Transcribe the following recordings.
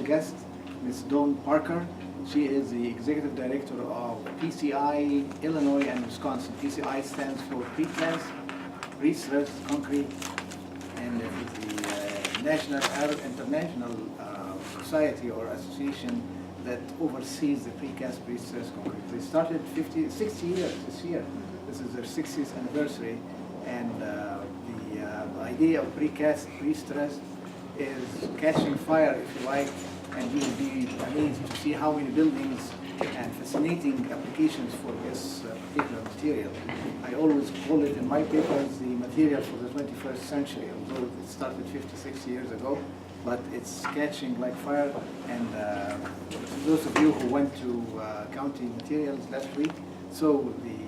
guest, Ms. Dawn Parker. She is the Executive Director of PCI, Illinois and Wisconsin. PCI stands for Precast, Pre-Stressed Concrete, and it is the National Arab International Society or Association that oversees the precast pre-stressed concrete. They started 60 years this year. This is their 60th anniversary, and the idea of precast pre-stressed is catching fire, if you like, and you will be amazed to see how many buildings and fascinating applications for this particular material. I always call it in my papers the material for the 21st century, although it started 56 years ago, but it's catching like fire. And those of you who went to county materials last week saw the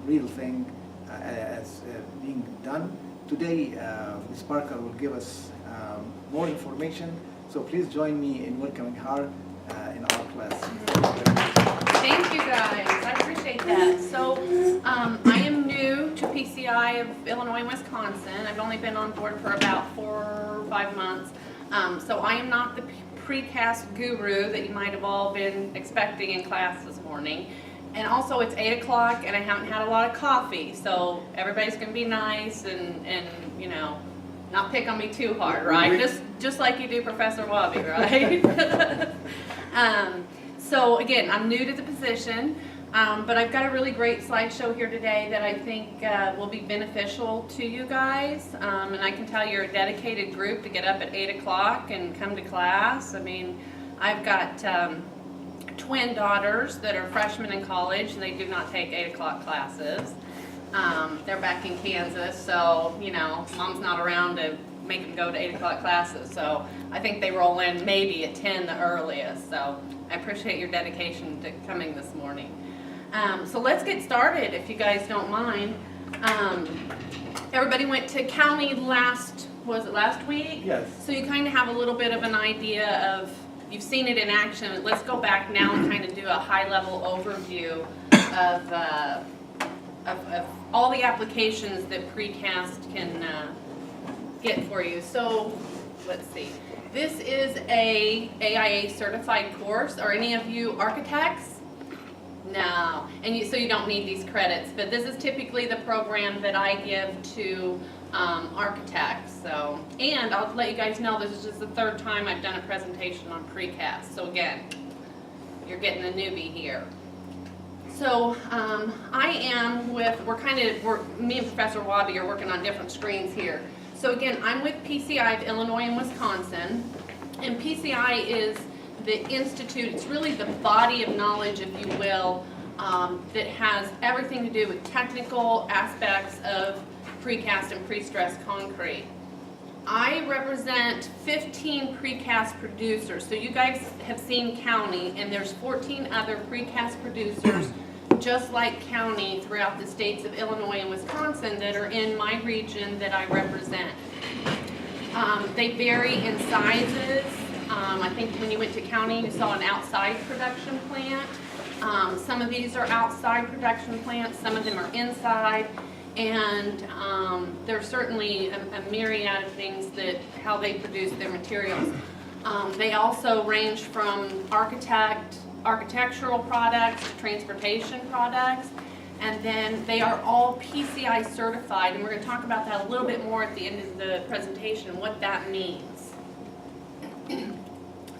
real thing as being done. Today, Ms. Parker will give us more information, so please join me in welcoming her in our class. Thank you guys, I appreciate that. So I am new to PCI of Illinois and Wisconsin. I've only been on board for about 4 or 5 months. So I am not the precast guru that you might have all been expecting in class this morning. And also it's 8 o'clock and I haven't had a lot of coffee, so everybody's gonna be nice and you know, not pick on me too hard, right? Just like you do Professor Wabi, right? So again, I'm new to the position, but I've got a really great slideshow here today that I think will be beneficial to you guys. And I can tell you're a dedicated group to get up at 8 o'clock and come to class. I mean, I've got twin daughters that are freshmen in college, and they do not take 8 o'clock classes. They're back in Kansas, so, you know, mom's not around to make them go to 8 o'clock classes. So I think they roll in maybe at 10 the earliest. So I appreciate your dedication to coming this morning. So let's get started, if you guys don't mind. Everybody went to county was it last week? Yes. So you kind of have a little bit of an idea of, you've seen it in action. Let's go back now and kind of do a high-level overview of all the applications that precast can get for you. So let's see. This is a AIA certified course. Are any of you architects? No. And so you don't need these credits, but this is typically the program that I give to architects. So, and I'll let you guys know this is just the 3rd time I've done a presentation on precast. So again, you're getting a newbie here. So I am with, me and Professor Wabi are working on different screens here. So again, I'm with PCI of Illinois and Wisconsin, and PCI is the institute, it's really the body of knowledge, if you will, that has everything to do with technical aspects of precast and pre-stressed concrete. I represent 15 precast producers. So you guys have seen county, and there's 14 other precast producers just like county throughout the states of Illinois and Wisconsin that are in my region that I represent. They vary in sizes. I think when you went to county, you saw an outside production plant. Some of these are outside production plants, some of them are inside, and there's certainly a myriad of things that how they produce their materials. They also range from architectural products, transportation products, and then they are all PCI certified, and we're going to talk about that a little bit more at the end of the presentation, what that means.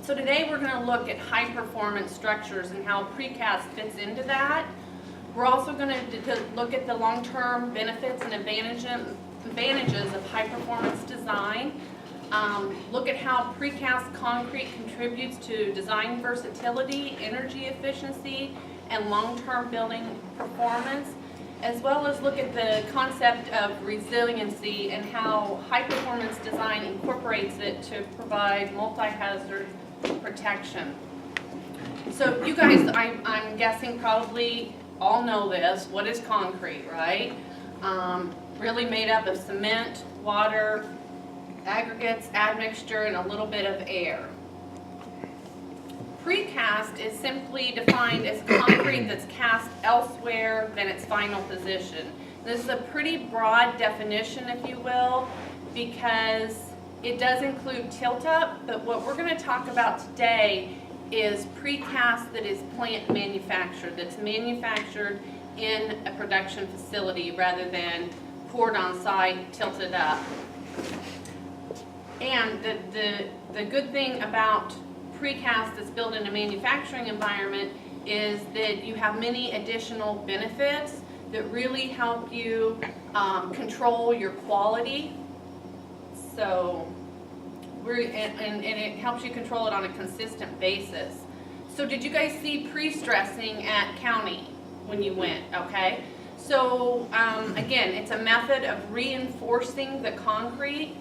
So today we're going to look at high performance structures and how precast fits into that. We're also going to look at the long-term benefits and advantages of high performance design. Look at how precast concrete contributes to design versatility, energy efficiency, and long-term building performance, as well as look at the concept of resiliency and how high-performance design incorporates it to provide multi-hazard protection. So you guys, I'm guessing probably all know this. What is concrete, right? Really made up of cement, water, aggregates, admixture, and a little bit of air. Precast is simply defined as concrete that's cast elsewhere than its final position. This is a pretty broad definition, if you will, because It does include tilt-up, but what we're going to talk about today is precast that is plant manufactured, that's manufactured in a production facility rather than poured on site, tilted up. And the good thing about precast that's built in a manufacturing environment is that you have many additional benefits that really help you control your quality. So and it helps you control it on a consistent basis. So did you guys see pre-stressing at county when you went? Okay. So again, it's a method of reinforcing the concrete.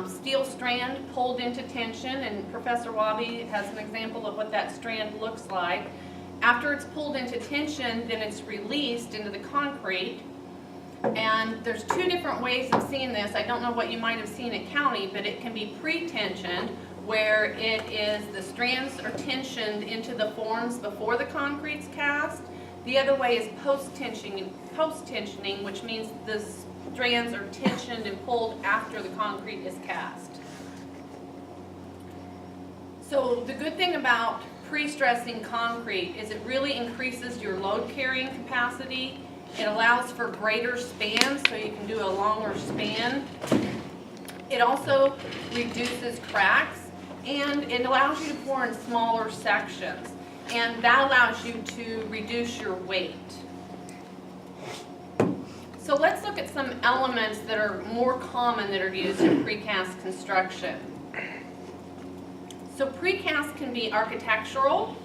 Steel strand pulled into tension, and Professor Wabi has an example of what that strand looks like. After it's pulled into tension, then it's released into the concrete. And there's two different ways of seeing this. I don't know what you might have seen at county, but it can be pre-tensioned, where it is the strands are tensioned into the forms before the concrete's cast. The other way is post-tensioning, which means the strands are tensioned and pulled after the concrete is cast. So the good thing about pre-stressing concrete is it really increases your load carrying capacity. It allows for greater span, so you can do a longer span. It also reduces cracks, and it allows you to pour in smaller sections. And that allows you to reduce your weight. So let's look at some elements that are more common that are used in precast construction. So precast can be architectural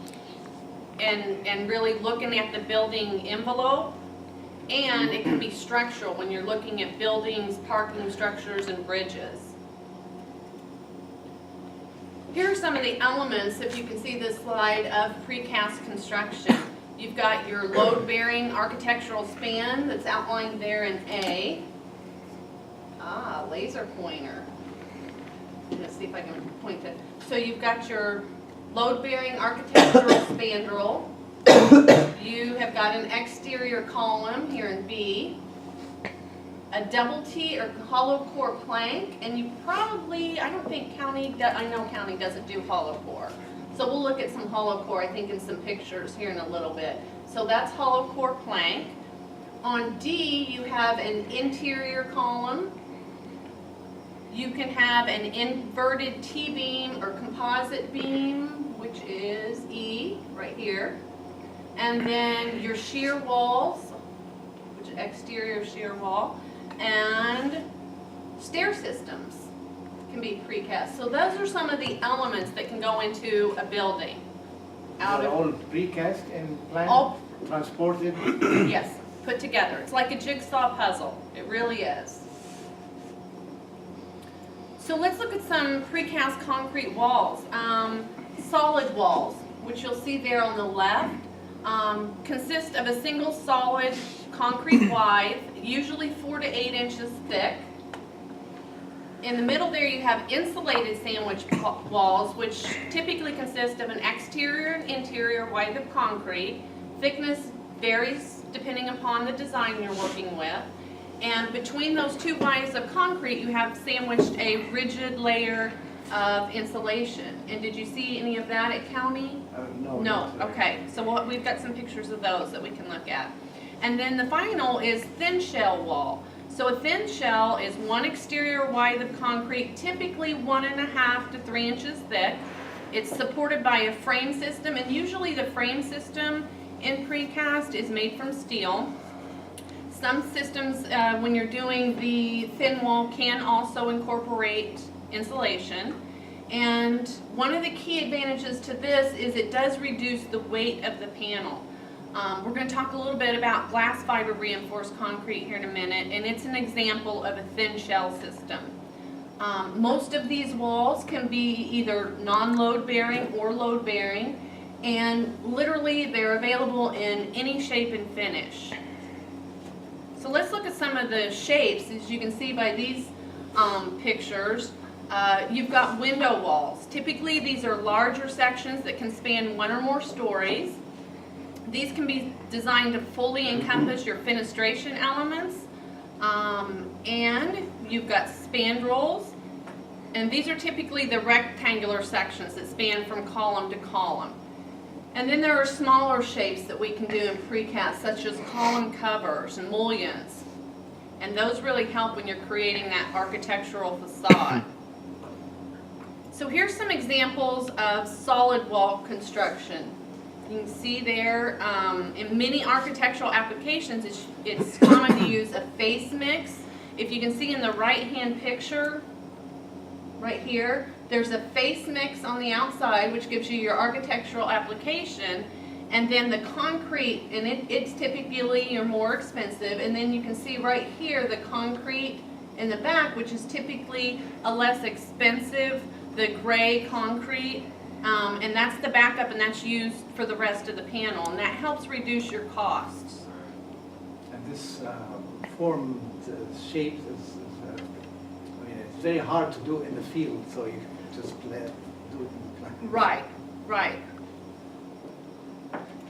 and really looking at the building envelope, and it can be structural when you're looking at buildings, parking structures, and bridges. Here are some of the elements, if you can see this slide, of precast construction. You've got your load-bearing architectural span that's outlined there in A. Laser pointer. Let's see if I can point it. So you've got your load-bearing architectural spandrel. You have got an exterior column here in B, a double T or hollow core plank, and you probably, I don't think county, I know county doesn't do hollow core. So we'll look at some hollow core, I think, in some pictures here in a little bit. So that's hollow core plank. On D, you have an interior column. You can have an inverted T-beam or composite beam, which is E, right here. And then your shear walls, which is exterior shear wall, and stair systems can be precast. So those are some of the elements that can go into a building. Are all precast and plant All- transported? Yes, put together. It's like a jigsaw puzzle. It really is. So let's look at some precast concrete walls. Solid walls, which you'll see there on the left, consist of a single solid concrete wide, usually 4 to 8 inches thick. In the middle there you have insulated sandwich walls, which typically consist of an exterior and interior wide of concrete. Thickness varies depending upon the design you're working with. And between those two wides of concrete, you have sandwiched a rigid layer of insulation. And did you see any of that at county? No. No, okay. So we've got some pictures of those that we can look at. And then the final is thin shell wall. So a thin shell is one exterior wide of concrete, typically 1.5 to 3 inches thick. It's supported by a frame system, and usually the frame system in precast is made from steel. Some systems, when you're doing the thin wall, can also incorporate insulation. And one of the key advantages to this is it does reduce the weight of the panel. We're going to talk a little bit about glass fiber reinforced concrete here in a minute, and it's an example of a thin shell system. Most of these walls can be either non-load bearing or load bearing, and literally they're available in any shape and finish. So let's look at some of the shapes. As you can see by these pictures, you've got window walls. Typically these are larger sections that can span 1 or more stories. These can be designed to fully encompass your fenestration elements, and you've got spandrels, And these are typically the rectangular sections that span from column to column. And then there are smaller shapes that we can do in precast, such as column covers and mullions. And those really help when you're creating that architectural facade. So here's some examples of solid wall construction. You can see there, in many architectural applications, it's common to use a face mix. If you can see in the right-hand picture, right here, there's a face mix on the outside, which gives you your architectural application, and then the concrete, and it's typically your more expensive, and then you can see right here the concrete in the back, which is typically a less expensive, the gray concrete, and that's the backup, and that's used for the rest of the panel, and that helps reduce your costs. And this formed shape is I mean, it's very hard to do in the field, so you just do it in the plant. Right, right.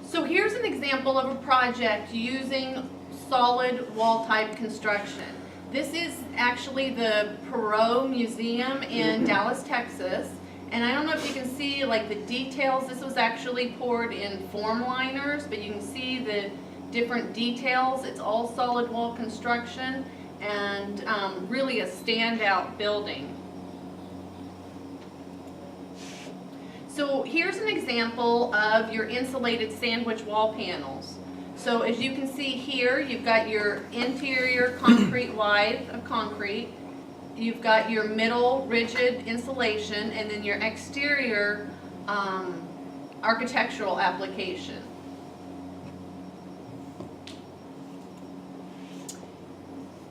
So here's an example of a project using solid wall type construction. This is actually the Perot Museum in Dallas, Texas. And I don't know if you can see like the details. This was actually poured in form liners, but you can see the different details. It's all solid wall construction and really a standout building. So here's an example of your insulated sandwich wall panels. So as you can see here, you've got your interior concrete wide of concrete, you've got your middle rigid insulation, and then your exterior architectural application.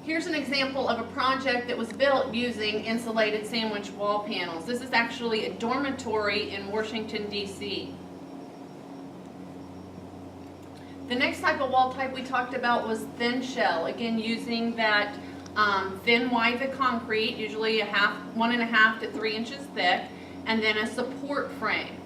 Here's an example of a project that was built using insulated sandwich wall panels. This is actually a dormitory in Washington, D.C. The next type of wall type we talked about was thin shell, again using that thin wide of concrete, usually 1.5 to 3 inches thick, and then a support frame.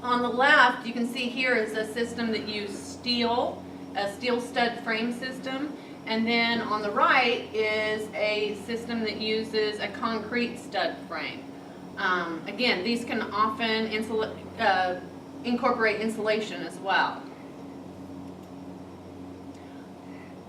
On the left, you can see here is a system that used steel, a steel stud frame system. And then on the right is a system that uses a concrete stud frame. Again, these can often incorporate insulation as well.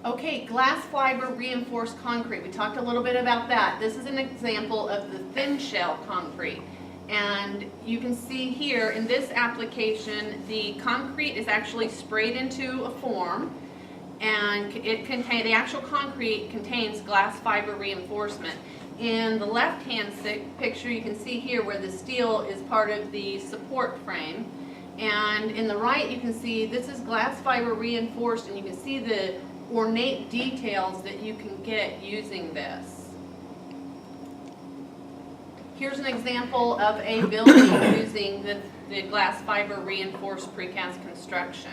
Okay, glass fiber reinforced concrete. We talked a little bit about that. This is an example of the thin shell concrete. And you can see here in this application, the concrete is actually sprayed into a form. And the actual concrete contains glass fiber reinforcement. In the left-hand picture, you can see here where the steel is part of the support frame. And in the right, you can see this is glass fiber reinforced, and you can see the ornate details that you can get using this. Here's an example of a building using the glass fiber reinforced precast construction.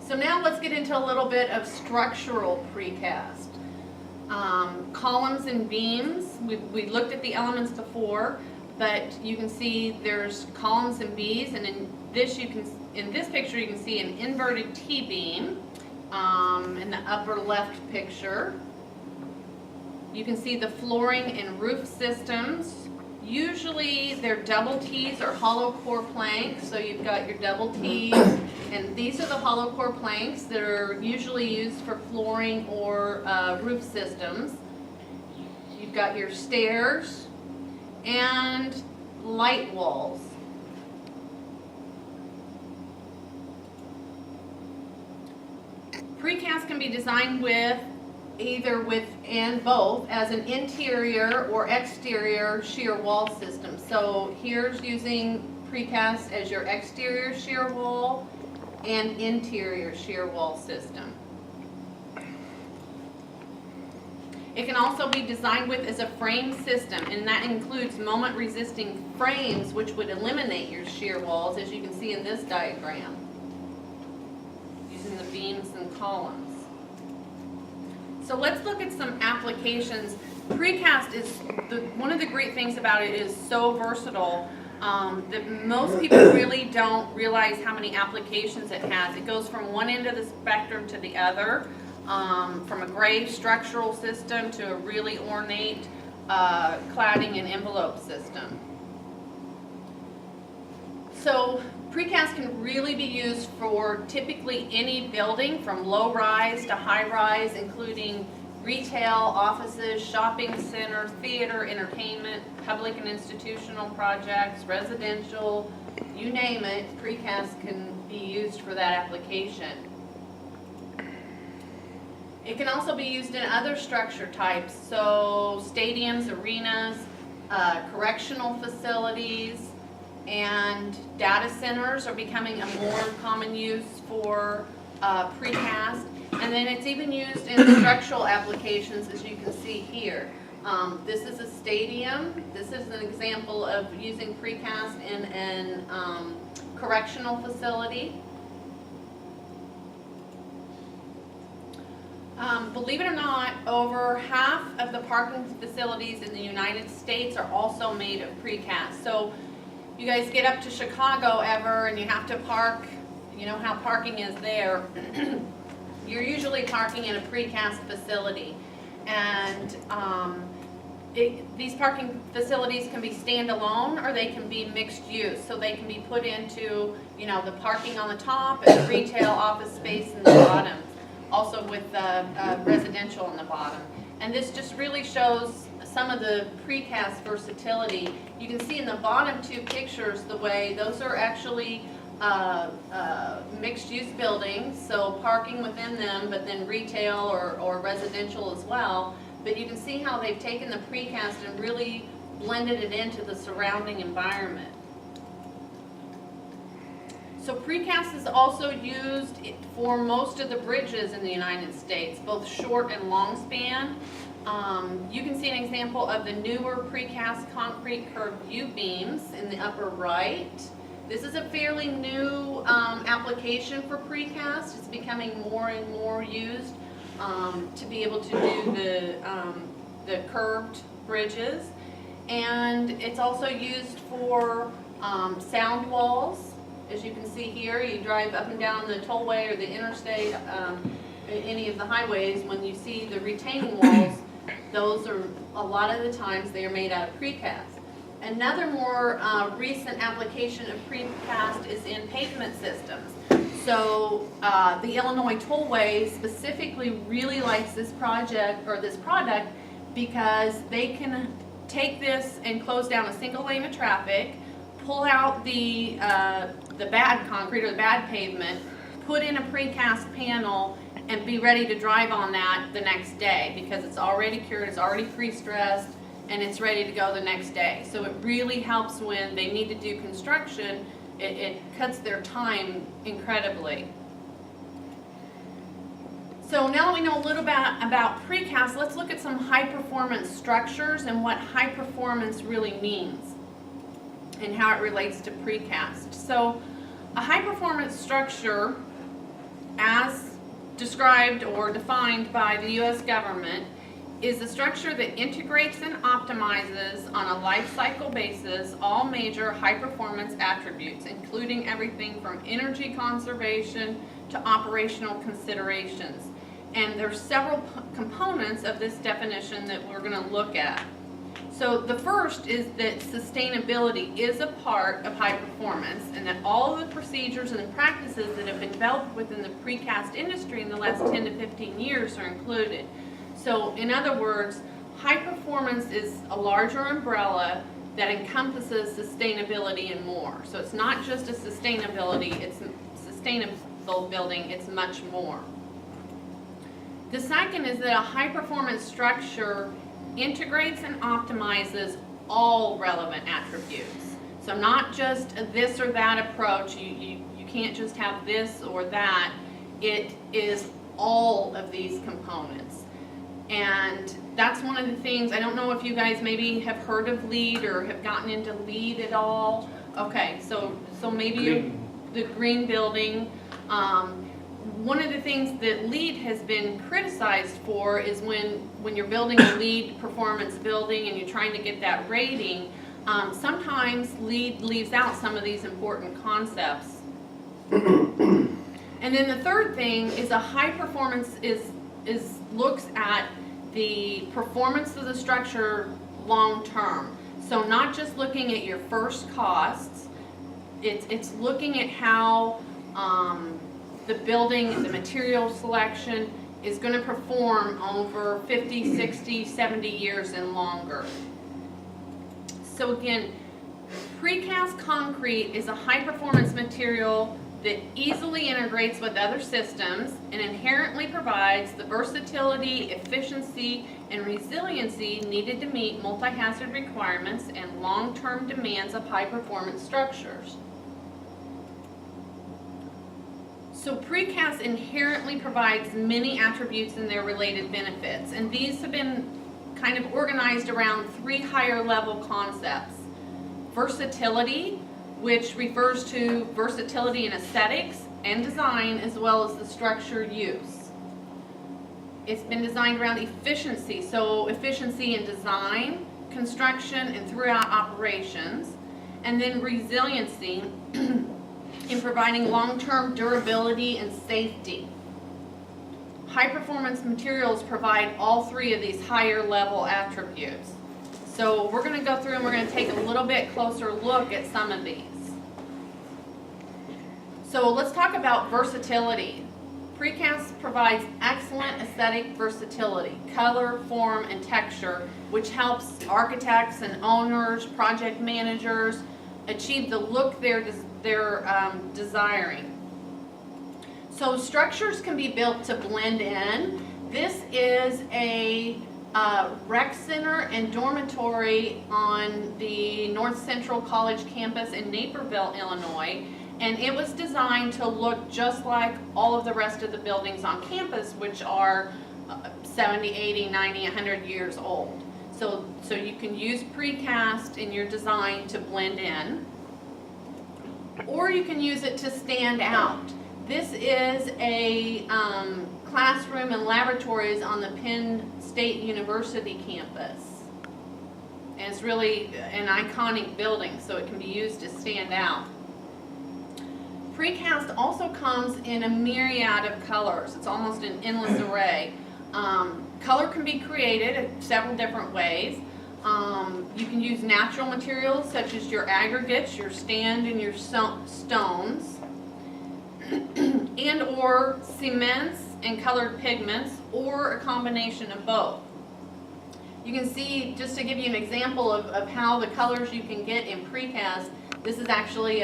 So now let's get into a little bit of structural precast. Columns and beams, we looked at the elements before, but you can see there's columns and beams, and in this picture you can see an inverted T-beam in the upper left picture. You can see the flooring and roof systems. Usually they're double T's or hollow core planks, so you've got your double T's, and these are the hollow core planks that are usually used for flooring or roof systems. You've got your stairs and light walls. Precast can be designed with either with and both as an interior or exterior shear wall system. So here's using precast as your exterior shear wall and interior shear wall system. It can also be designed with as a frame system, and that includes moment resisting frames, which would eliminate your shear walls, as you can see in this diagram, using the beams and columns. So let's look at some applications. Precast is, one of the great things about it is so versatile that most people really don't realize how many applications it has. It goes from one end of the spectrum to the other. from a gray structural system to a really ornate cladding and envelope system. So precast can really be used for typically any building from low rise to high rise, including retail, offices, shopping center, theater, entertainment, public and institutional projects, residential, you name it, precast can be used for that application. It can also be used in other structure types, so stadiums, arenas, correctional facilities, and data centers are becoming a more common use for precast. And then it's even used in structural applications, as you can see here. This is a stadium. This is an example of using precast in an correctional facility. Believe it or not, over half of the parking facilities in the United States are also made of precast. So you guys get up to Chicago ever and you have to park, you know how parking is there. You're usually parking in a precast facility. And these parking facilities can be standalone or they can be mixed use. So they can be put into, you know, the parking on the top and the retail office space in the bottom. Also with residential on the bottom. And this just really shows some of the precast versatility. You can see in the bottom two pictures the way those are actually mixed use buildings, so parking within them, but then retail or residential as well. But you can see how they've taken the precast and really blended it into the surrounding environment. So precast is also used for most of the bridges in the United States, both short and long span. You can see an example of the newer precast concrete curved U-beams in the upper right. This is a fairly new application for precast. It's becoming more and more used to be able to do the curved bridges. And it's also used for sound walls. As you can see here, you drive up and down the tollway or the interstate, any of the highways, when you see the retaining walls, those are, a lot of the times, they are made out of precast. Another more recent application of precast is in pavement systems. So the Illinois Tollway specifically really likes this project, or this product, because they can take this and close down a single lane of traffic, pull out the bad concrete or the bad pavement, put in a precast panel, and be ready to drive on that the next day because it's already cured, it's already pre-stressed, and it's ready to go the next day. So it really helps when they need to do construction. It cuts their time incredibly. So now that we know a little bit about precast, let's look at some high-performance structures and what high performance really means and how it relates to precast. So a high-performance structure, as described or defined by the U.S. government, is a structure that integrates and optimizes on a life cycle basis all major high-performance attributes, including everything from energy conservation to operational considerations. And there's several components of this definition that we're going to look at. So the first is that sustainability is a part of high performance, and that all of the procedures and the practices that have been developed within the precast industry in the last 10 to 15 years are included. So in other words, high performance is a larger umbrella that encompasses sustainability and more. So it's not just a sustainability, it's sustainable building, it's much more. The second is that a high performance structure integrates and optimizes all relevant attributes. So not just this or that approach, you can't just have this or that, it is all of these components. And that's one of the things, I don't know if you guys maybe have heard of LEED or have gotten into LEED at all. Okay, so maybe the green building. One of the things that LEED has been criticized for is when you're building a LEED performance building and you're trying to get that rating, sometimes LEED leaves out some of these important concepts. And then the third thing is a high performance is looks at the performance of the structure long term. So not just looking at your first costs, it's looking at how the building, the material selection is going to perform over 50, 60, 70 years and longer. So again, precast concrete is a high-performance material that easily integrates with other systems and inherently provides the versatility, efficiency, and resiliency needed to meet multi-hazard requirements and long-term demands of high-performance structures. So precast inherently provides many attributes and their related benefits, and these have been kind of organized around 3 higher level concepts. Versatility, which refers to versatility in aesthetics and design as well as the structure use. It's been designed around efficiency, so efficiency in design, construction, and throughout operations. And then resiliency in providing long-term durability and safety. High-performance materials provide all 3 of these higher level attributes. So we're going to go through and we're going to take a little bit closer look at some of these. So let's talk about versatility. Precast provides excellent aesthetic versatility, color, form, and texture, which helps architects and owners, project managers achieve the look they're desiring. So structures can be built to blend in. This is a rec center and dormitory on the North Central College campus in Naperville, Illinois, and it was designed to look just like all of the rest of the buildings on campus, which are 70, 80, 90, 100 years old. So you can use precast in your design to blend in, or you can use it to stand out. This is a classroom and laboratories on the Penn State University campus. And it's really an iconic building, so it can be used to stand out. Precast also comes in a myriad of colors. It's almost an endless array. Color can be created in several different ways. You can use natural materials such as your aggregates, your sand, and your stones, and or cements and colored pigments, or a combination of both. You can see, just to give you an example of how the colors you can get in precast, this is actually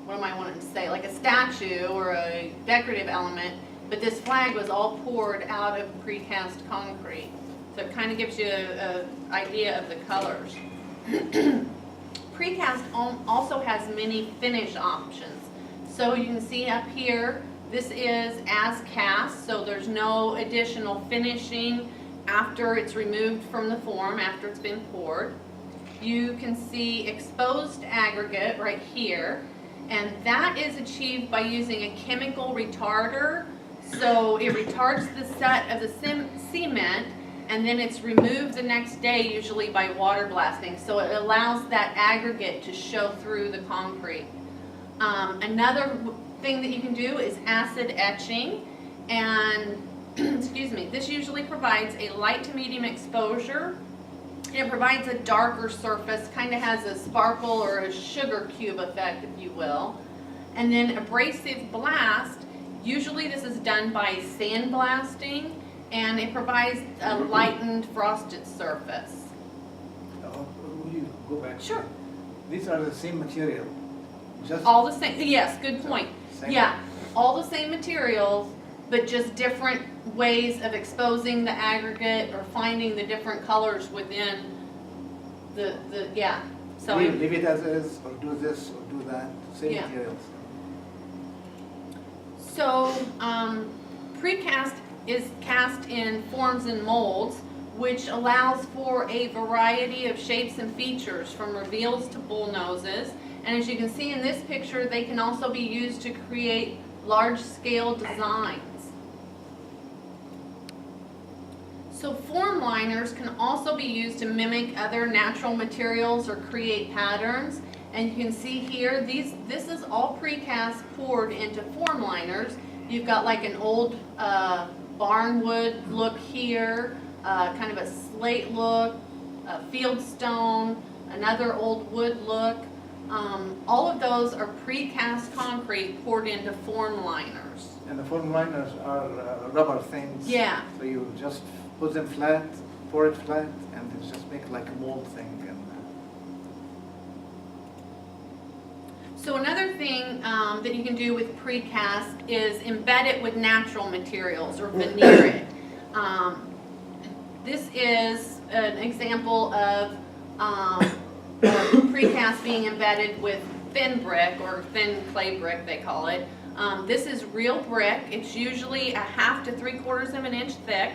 what am I wanting to say, like a statue or a decorative element, but this flag was all poured out of precast concrete. So it kind of gives you an idea of the colors. Precast also has many finish options. So you can see up here, this is as cast, so there's no additional finishing after it's removed from the form, after it's been poured. You can see exposed aggregate right here, and that is achieved by using a chemical retarder. So it retards the set of the cement, and then it's removed the next day, usually by water blasting. So it allows that aggregate to show through the concrete. Another thing that you can do is acid etching, and excuse me, this usually provides a light to medium exposure. It provides a darker surface, kind of has a sparkle or a sugar cube effect, if you will. And then abrasive blast, usually this is done by sandblasting, and it provides a lightened frosted surface. Will you go back? Sure. These are the same material. Just All the same, yes, good point. same. Yeah, all the same materials, but just different ways of exposing the aggregate or finding the different colors within yeah. So leave it as is, or do this, or do that. Same Yeah. materials. So, precast is cast in forms and molds, which allows for a variety of shapes and features, from reveals to bull noses. And as you can see in this picture, they can also be used to create large-scale designs. So form liners can also be used to mimic other natural materials or create patterns. And you can see here, this is all precast poured into form liners. You've got like an old barnwood look here, kind of a slate look, a fieldstone, another old wood look. All of those are precast concrete poured into form liners. And the form liners are rubber things. Yeah. So you just put them flat, pour it flat, and it just make like a mold thing. And So another thing that you can do with precast is embed it with natural materials or veneer it. This is an example of precast being embedded with thin brick or thin clay brick, they call it. This is real brick. It's usually 1/2 to 3/4 of an inch thick,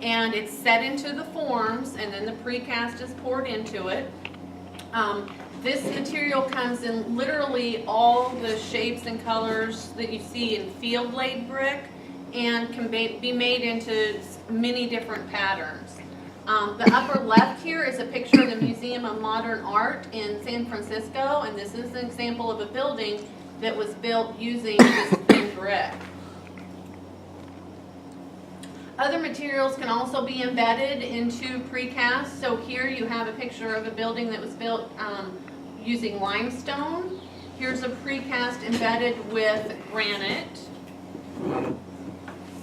and it's set into the forms, and then the precast is poured into it. This material comes in literally all the shapes and colors that you see in field laid brick and can be made into many different patterns. The upper left here is a picture of the Museum of Modern Art in San Francisco, and this is an example of a building that was built using this thin brick. Other materials can also be embedded into precast. So here you have a picture of a building that was built using limestone. Here's a precast embedded with granite.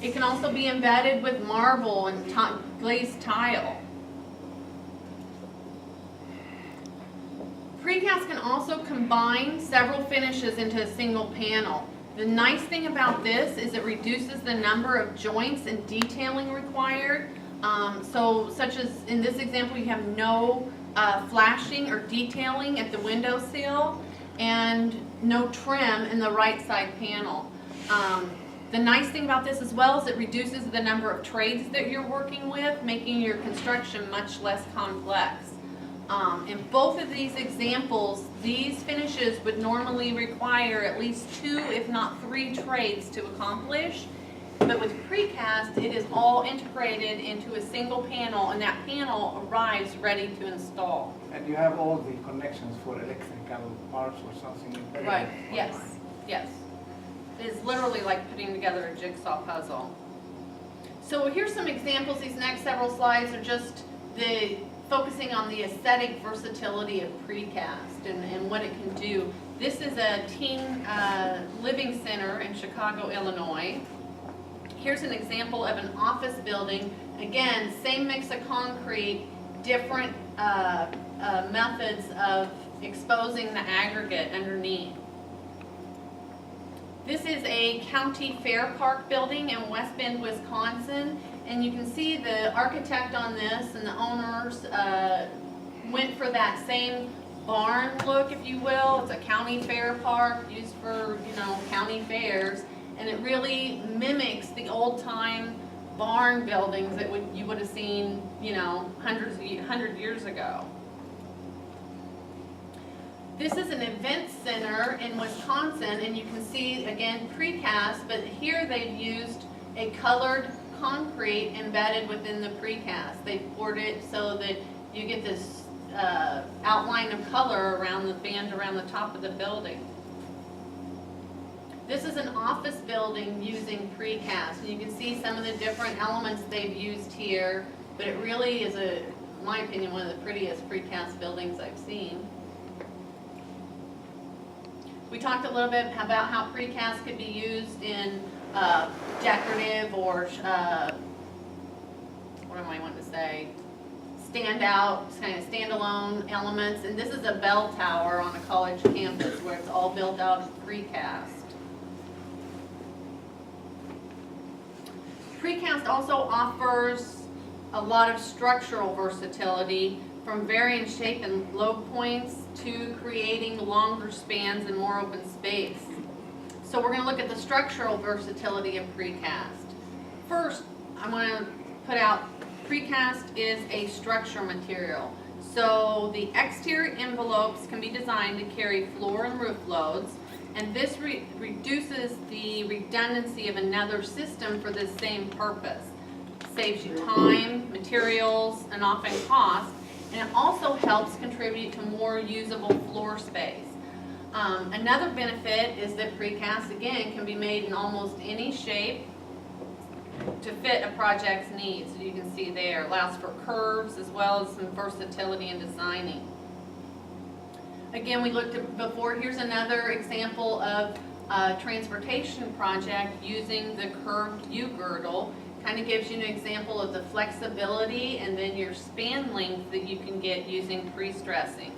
It can also be embedded with marble and glazed tile. Precast can also combine several finishes into a single panel. The nice thing about this is it reduces the number of joints and detailing required. So such as in this example, you have no flashing or detailing at the windowsill and no trim in the right side panel. The nice thing about this as well is it reduces the number of trades that you're working with, making your construction much less complex. In both of these examples, these finishes would normally require at least 2, if not 3 trades to accomplish. But with precast, it is all integrated into a single panel, and that panel arrives ready to install. you have all the connections for electrical parts or something. Right, yes, yes. It's literally like putting together a jigsaw puzzle. So here's some examples. These next several slides are just focusing on the aesthetic versatility of precast and what it can do. This is a teen living center in Chicago, Illinois. Here's an example of an office building. Again, same mix of concrete, different methods of exposing the aggregate underneath. This is a county fair park building in West Bend, Wisconsin, and you can see the architect on this and the owners went for that same barn look, if you will. It's a county fair park used for, county fairs, and it really mimics the old-time barn buildings that you would have seen, 100 years ago. This is an event center in Wisconsin, and you can see, again, precast, but here they've used a colored concrete embedded within the precast. They poured it so that you get this outline of color around the band around the top of the building. This is an office building using precast, and you can see some of the different elements they've used here, but it really is, in my opinion, one of the prettiest precast buildings I've seen. We talked a little bit about how precast could be used in decorative or, what am I wanting to say, standout, kind of standalone elements. And this is a bell tower on a college campus where it's all built out of precast. Precast also offers a lot of structural versatility, from varying shape and load points to creating longer spans and more open space. So we're going to look at the structural versatility of precast. First, I'm going to put out precast is a structure material. So the exterior envelopes can be designed to carry floor and roof loads, and this reduces the redundancy of another system for the same purpose. Saves you time, materials, and often cost. And it also helps contribute to more usable floor space. Another benefit is that precast, again, can be made in almost any shape to fit a project's needs. So you can see there, allows for curves as well as some versatility in designing. Again, we looked at before, here's another example of a transportation project using the curved U-girdle. Kind of gives you an example of the flexibility and then your span length that you can get using pre-stressing.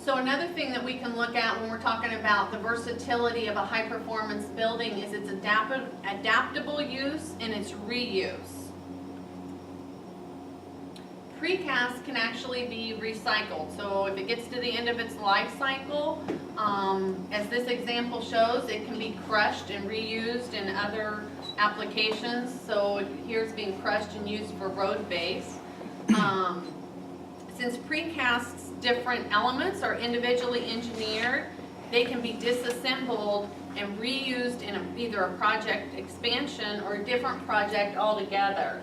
So another thing that we can look at when we're talking about the versatility of a high-performance building is its adaptable use and its reuse. Precast can actually be recycled. So if it gets to the end of its life cycle, as this example shows, it can be crushed and reused in other applications. So here's being crushed and used for road base. Since precast's different elements are individually engineered, they can be disassembled and reused in either a project expansion or a different project altogether.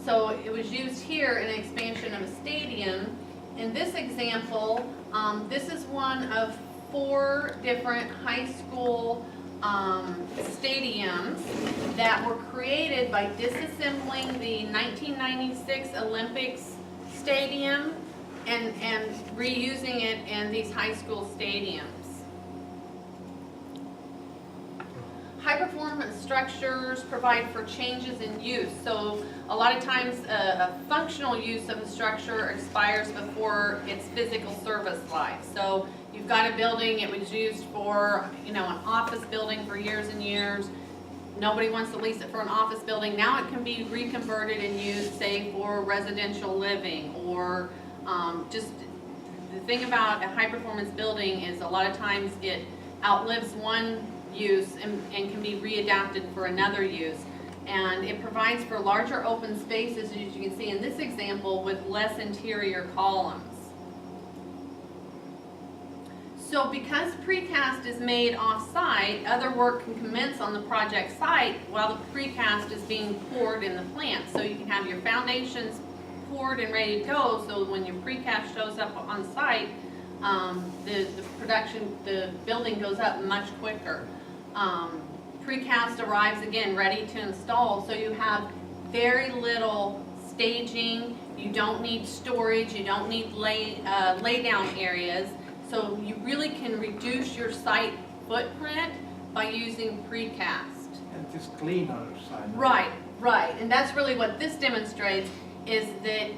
So it was used here in an expansion of a stadium. In this example, this is one of 4 different high school stadiums that were created by disassembling the 1996 Olympics stadium and reusing it in these high school stadiums. High performance structures provide for changes in use. So a lot of times a functional use of a structure expires before its physical service life. So you've got a building, it was used for, an office building for years and years. Nobody wants to lease it for an office building. Now it can be reconverted and used, say, for residential living or just the thing about a high performance building is a lot of times it outlives one use and can be readapted for another use. And it provides for larger open spaces, as you can see in this example, with less interior columns. So because precast is made off-site, other work can commence on the project site while the precast is being poured in the plant. So you can have your foundations poured and ready to go, so when your precast shows up on site, the building goes up much quicker. Precast arrives again ready to install, so you have very little staging, you don't need storage, you don't need lay down areas, so you really can reduce your site footprint by using precast. And it's cleaner side. Right, and that's really what this demonstrates, is that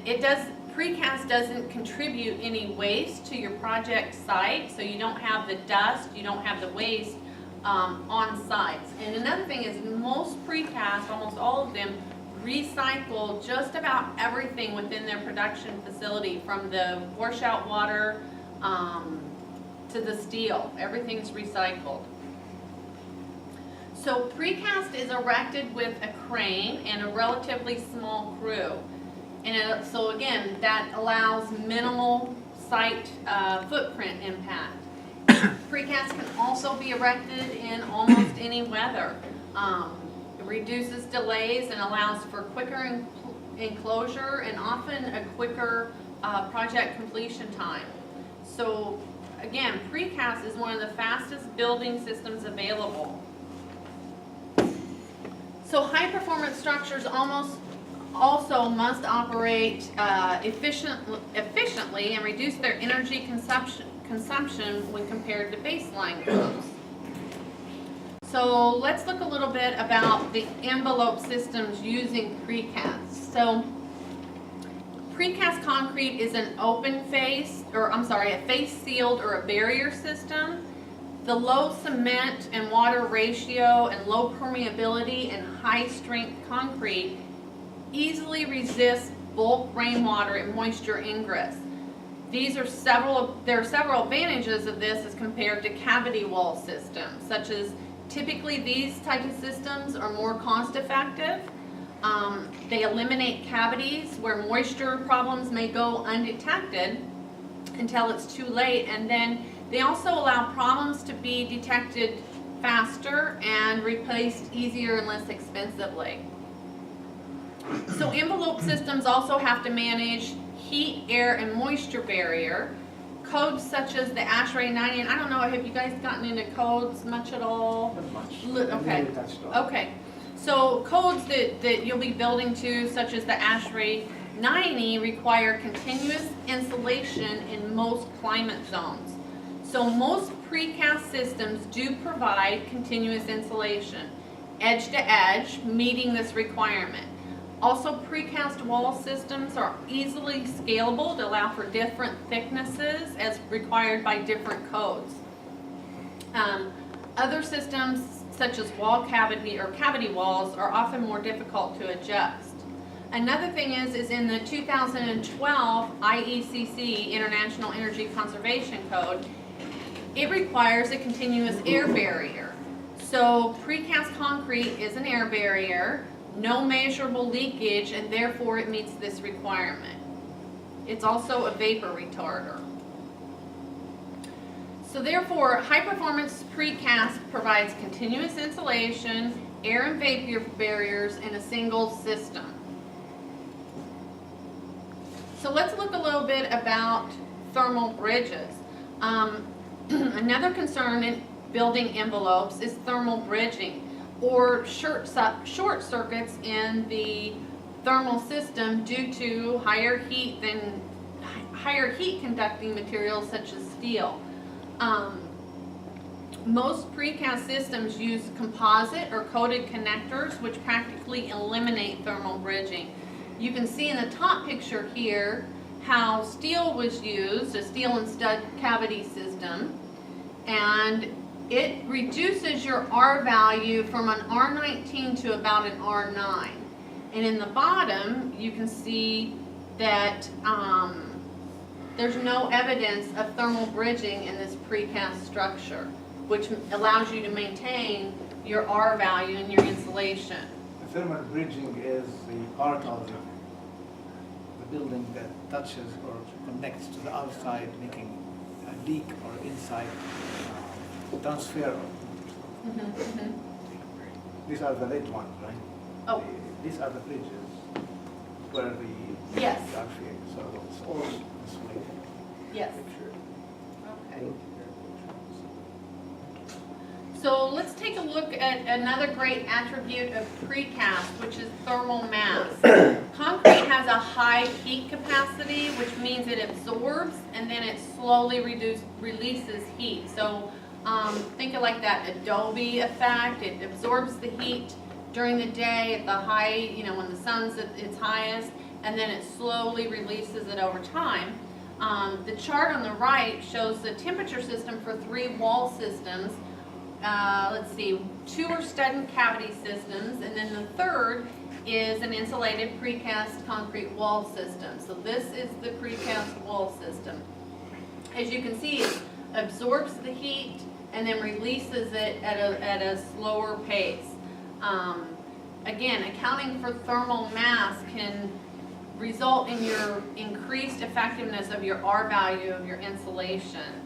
precast doesn't contribute any waste to your project site, so you don't have the dust, you don't have the waste on sites. And another thing is most precast, almost all of them, recycle just about everything within their production facility, from the washout water to the steel. Everything's recycled. So precast is erected with a crane and a relatively small crew. And so again, that allows minimal site footprint impact. Precast can also be erected in almost any weather. It reduces delays and allows for quicker enclosure and often a quicker project completion time. So again, precast is one of the fastest building systems available. So high performance structures also must operate efficiently and reduce their energy consumption when compared to baseline homes. So let's look a little bit about the envelope systems using precast. So precast concrete is an a face sealed or a barrier system. The low cement and water ratio and low permeability and high strength concrete easily resists bulk rainwater and moisture ingress. There are several advantages of this as compared to cavity wall systems, such as typically these types of systems are more cost effective. They eliminate cavities where moisture problems may go undetected until it's too late, and then they also allow problems to be detected faster and replaced easier and less expensively. So envelope systems also have to manage heat, air, and moisture barrier. codes such as the ASHRAE 90, and I don't know, have you guys gotten into codes much at all? Not much. Okay. Really touched on. Okay, so codes that you'll be building to, such as the ASHRAE 90, require continuous insulation in most climate zones. So most precast systems do provide continuous insulation, edge to edge, meeting this requirement. Also, precast wall systems are easily scalable to allow for different thicknesses as required by different codes. Other systems, such as wall cavity or cavity walls, are often more difficult to adjust. Another thing is in the 2012 IECC, International Energy Conservation Code, it requires a continuous air barrier. So precast concrete is an air barrier, no measurable leakage, and therefore it meets this requirement. It's also a vapor retarder. So therefore, high-performance precast provides continuous insulation, air and vapor barriers in a single system. So let's look a little bit about thermal bridges. Another concern in building envelopes is thermal bridging, or short circuits in the thermal system due to higher heat conducting materials such as steel. Most precast systems use composite or coated connectors, which practically eliminate thermal bridging. You can see in the top picture here how steel was used, a steel and stud cavity system, and it reduces your R value from an R19 to about an R9. And in the bottom, you can see that there's no evidence of thermal bridging in this precast structure, which allows you to maintain your R value and your insulation. The thermal bridging is the part of the building that touches or connects to the outside, making a leak or inside transfer. These are the red ones, right? Oh. These are the bridges where the Yes. so it's all insulated. Yes. Picture. Okay. So let's take a look at another great attribute of precast, which is thermal mass. Concrete has a high heat capacity, which means it absorbs and then it slowly releases heat. So think of like that Adobe effect. It absorbs the heat during the day at the high, when the sun's at its highest, and then it slowly releases it over time. The chart on the right shows the temperature system for 3 wall systems. Let's see, 2 are stud and cavity systems, and then the third is an insulated precast concrete wall system. So this is the precast wall system. As you can see, it absorbs the heat and then releases it at a slower pace. Again, accounting for thermal mass can result in your increased effectiveness of your R value of your insulation.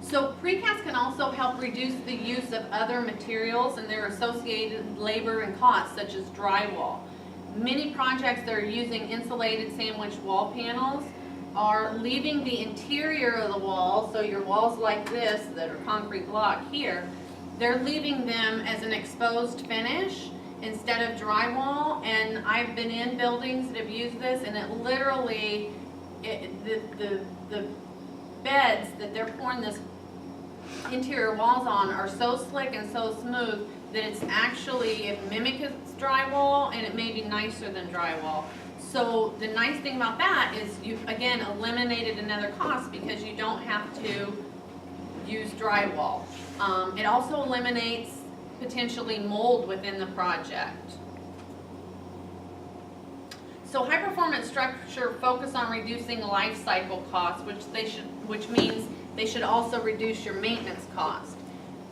So precast can also help reduce the use of other materials and their associated labor and costs, such as drywall. Many projects that are using insulated sandwich wall panels are leaving the interior of the wall, so your walls like this that are concrete block here, they're leaving them as an exposed finish instead of drywall. And I've been in buildings that have used this, and it literally, the beds that they're pouring this interior walls on are so slick and so smooth that it mimics drywall, and it may be nicer than drywall. So the nice thing about that is you've again eliminated another cost because you don't have to use drywall. It also eliminates potentially mold within the project. So high performance structure focus on reducing life cycle costs, which means they should also reduce your maintenance cost.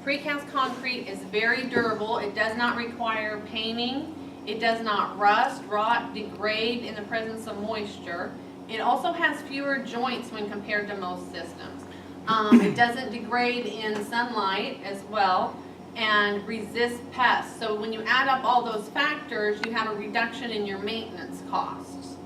Precast concrete is very durable. It does not require painting. It does not rust, rot, degrade in the presence of moisture. It also has fewer joints when compared to most systems. It doesn't degrade in sunlight as well, and resist pests. So when you add up all those factors, you have a reduction in your maintenance costs.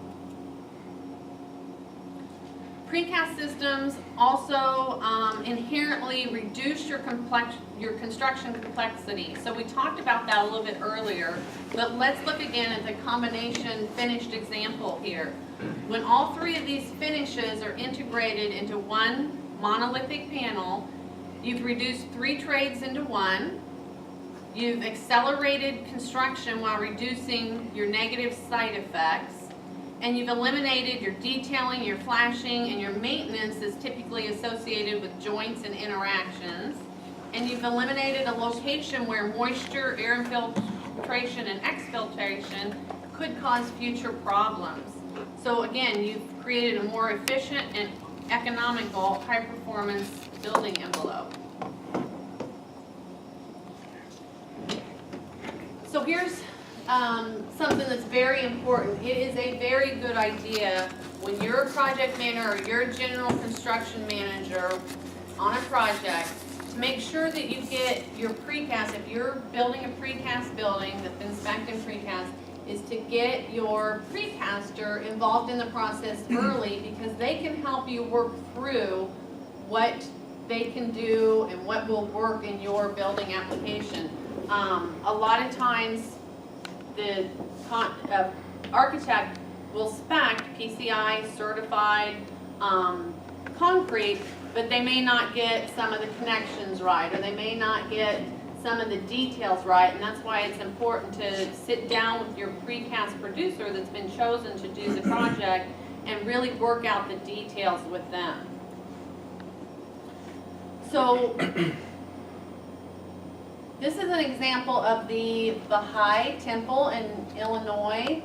Precast systems also inherently reduce your construction complexity. So we talked about that a little bit earlier, but let's look again at the combination finished example here. When all three of these finishes are integrated into one monolithic panel, you've reduced 3 trades into one, you've accelerated construction while reducing your negative side effects, and you've eliminated your detailing, your flashing, and your maintenance is typically associated with joints and interactions. And you've eliminated a location where moisture, air infiltration, and exfiltration could cause future problems. So again, you've created a more efficient and economical high-performance building envelope. So here's something that's very important. It is a very good idea when you're a project manager or you're a general construction manager on a project to make sure that you get your precast. If you're building a precast building that's been spec'd in precast, is to get your precaster involved in the process early, because they can help you work through what they can do and what will work in your building application. A lot of times the architect will spec PCI certified concrete, but they may not get some of the connections right, or they may not get some of the details right, and that's why it's important to sit down with your precast producer that's been chosen to do the project and really work out the details with them. So this is an example of the Baha'i Temple in Illinois.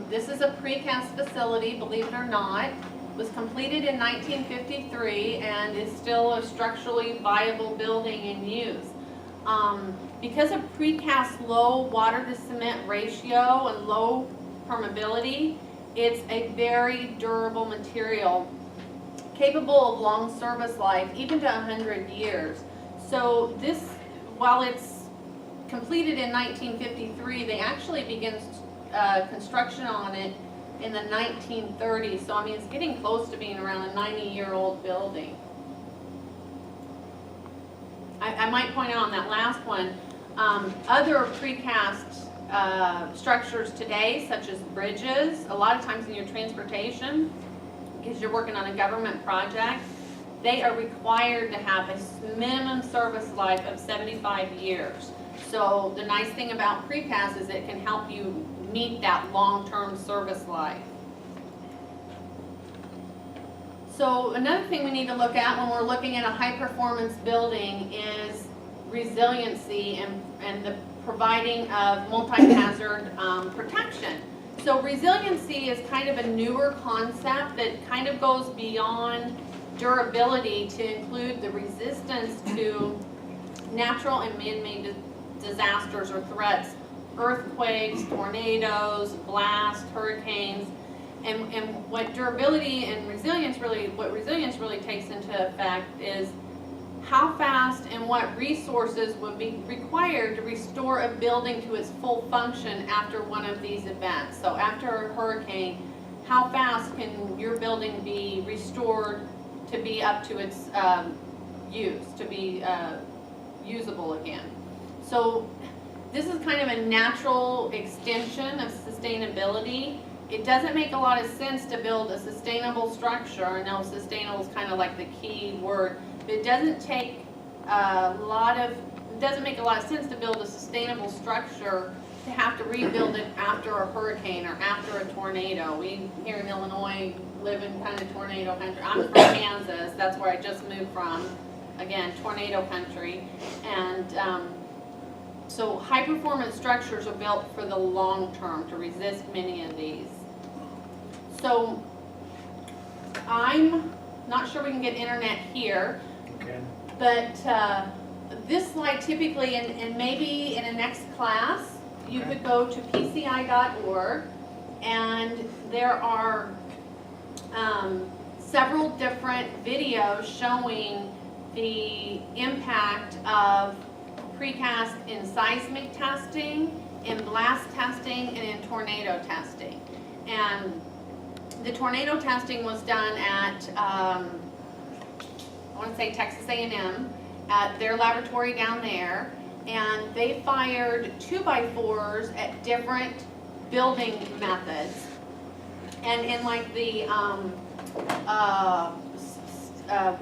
This is a precast facility, believe it or not. It was completed in 1953 and is still a structurally viable building in use. Because of precast low water to cement ratio and low permeability, it's a very durable material, capable of long service life, even to 100 years. So this, while it's completed in 1953, they actually began construction on it in the 1930s. So I mean, it's getting close to being around a 90-year-old building. I might point out on that last one, other precast structures today, such as bridges, a lot of times in your transportation, because you're working on a government project, they are required to have a minimum service life of 75 years. So the nice thing about precast is it can help you meet that long-term service life. So another thing we need to look at when we're looking at a high-performance building is resiliency and the providing of multi-hazard protection. So resiliency is kind of a newer concept that kind of goes beyond durability to include the resistance to natural and man-made disasters or threats, earthquakes, tornadoes, blasts, hurricanes. And what durability and resilience really takes into effect is how fast and what resources would be required to restore a building to its full function after one of these events. So after a hurricane, how fast can your building be restored to be up to its use, to be usable again? So this is kind of a natural extension of sustainability. It doesn't make a lot of sense to build a sustainable structure. I know sustainable is kind of like the key word, but it doesn't make a lot of sense to build a sustainable structure to have to rebuild it after a hurricane or after a tornado. We here in Illinois live in kind of tornado country. I'm from Kansas, that's where I just moved from. Again, tornado country. And so high performance structures are built for the long term to resist many of these. So I'm not sure we can get internet here, Okay. but this slide typically, and maybe in a next class, you Okay. could go to pci.org, and there are several different videos showing the impact of precast in seismic testing, in blast testing, and in tornado testing. And The tornado testing was done at, I want to say Texas A&M, at their laboratory down there, and they fired 2x4s at different building methods. And in like the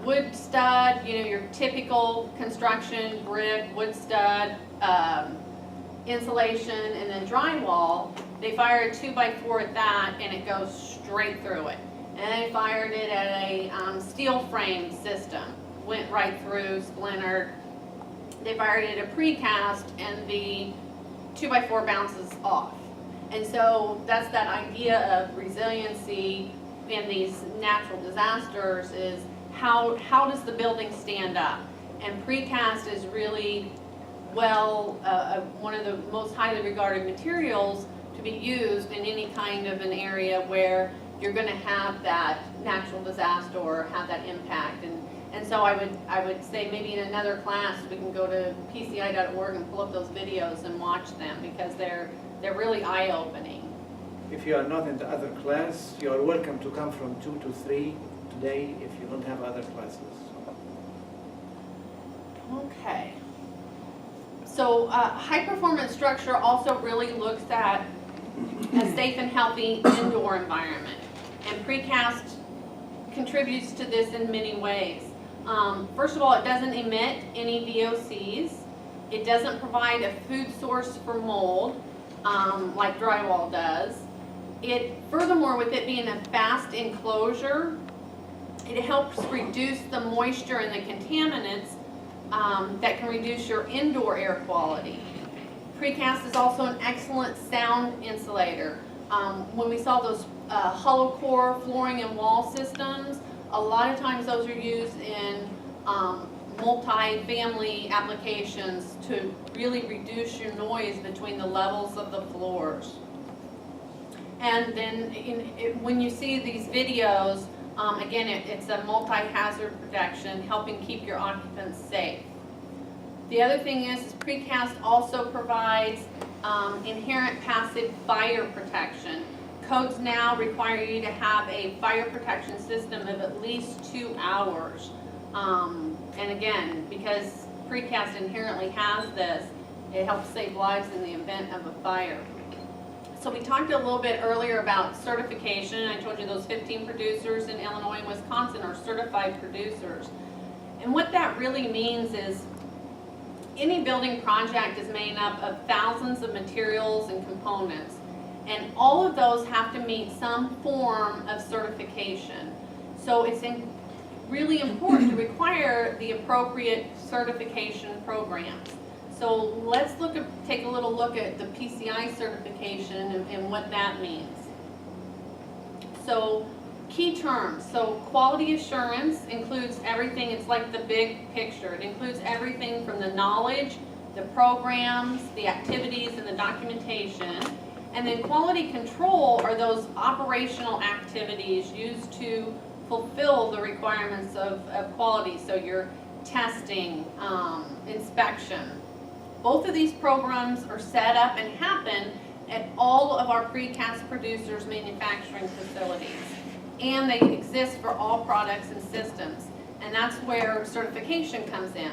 wood stud, you know, your typical construction, brick, wood stud, insulation, and then drywall, they fired 2x4 at that, and it goes straight through it. And they fired it at a steel frame system, went right through, splintered. They fired it at a precast, and the 2x4 bounces off. And so that's that idea of resiliency in these natural disasters is how does the building stand up? And precast is really, well, one of the most highly regarded materials to be used in any kind of an area where you're going to have that natural disaster or have that impact. And so I would say maybe in another class we can go to PCI.org and pull up those videos and watch them, because they're really eye-opening. If you are not in the other class, you are welcome to come from 2 to 3 today if you don't have other classes. Okay. So high-performance structure also really looks at a safe and healthy indoor environment. And precast contributes to this in many ways. First of all, it doesn't emit any VOCs. It doesn't provide a food source for mold like drywall does. Furthermore, with it being a fast enclosure, it helps reduce the moisture and the contaminants that can reduce your indoor air quality. Precast is also an excellent sound insulator. When we saw those hollow core flooring and wall systems, a lot of times those are used in multi-family applications to really reduce your noise between the levels of the floors. And then when you see these videos, again, it's a multi-hazard protection, helping keep your occupants safe. The other thing is precast also provides inherent passive fire protection. Codes now require you to have a fire protection system of at least 2 hours. And again, because precast inherently has this, it helps save lives in the event of a fire. So we talked a little bit earlier about certification. I told you those 15 producers in Illinois and Wisconsin are certified producers. And what that really means is any building project is made up of thousands of materials and components. And all of those have to meet some form of certification. So it's really important to require the appropriate certification programs. So let's take a little look at the PCI certification and what that means. So key terms. So quality assurance includes everything. It's like the big picture. It includes everything from the knowledge, the programs, the activities, and the documentation. And then quality control are those operational activities used to fulfill the requirements of quality. So your testing, inspection. Both of these programs are set up and happen at all of our precast producers' manufacturing facilities. And they exist for all products and systems. And that's where certification comes in.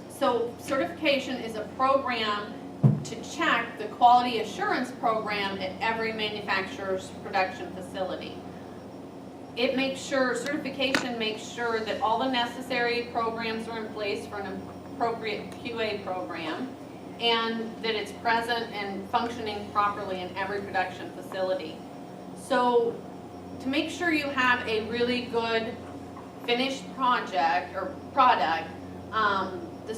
So certification is a program to check the quality assurance program at every manufacturer's production facility. It makes sure, certification makes sure that all the necessary programs are in place for an appropriate QA program, and that it's present and functioning properly in every production facility. So to make sure you have a really good finished project or product, the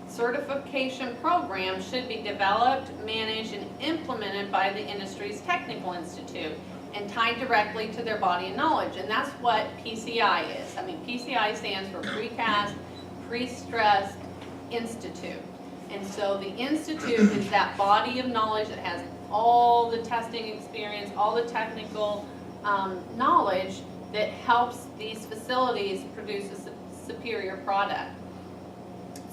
certification program should be developed, managed, and implemented by the industry's technical institute and tied directly to their body of knowledge. And that's what PCI is. I mean, PCI stands for Precast Pre-Stressed Institute. And so the institute is that body of knowledge that has all the testing experience, all the technical knowledge that helps these facilities produce a superior product.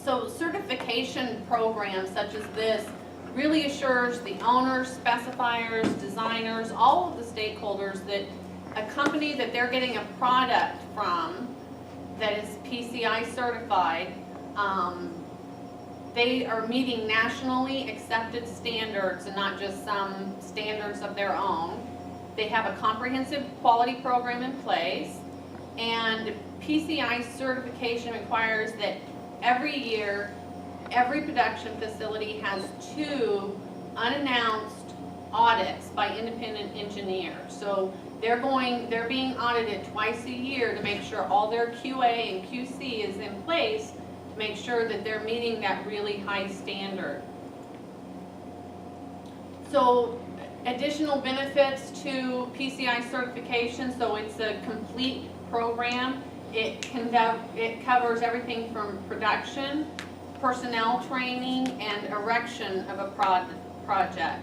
So certification programs such as this really assures the owners, specifiers, designers, all of the stakeholders that a company that they're getting a product from that is PCI certified, they are meeting nationally accepted standards and not just some standards of their own. They have a comprehensive quality program in place, and PCI certification requires that every year, every production facility has 2 unannounced audits by independent engineers. So they're being audited twice a year to make sure all their QA and QC is in place to make sure that they're meeting that really high standard. So additional benefits to PCI certification, so it's a complete program. It covers everything from production, personnel training, and erection of a project.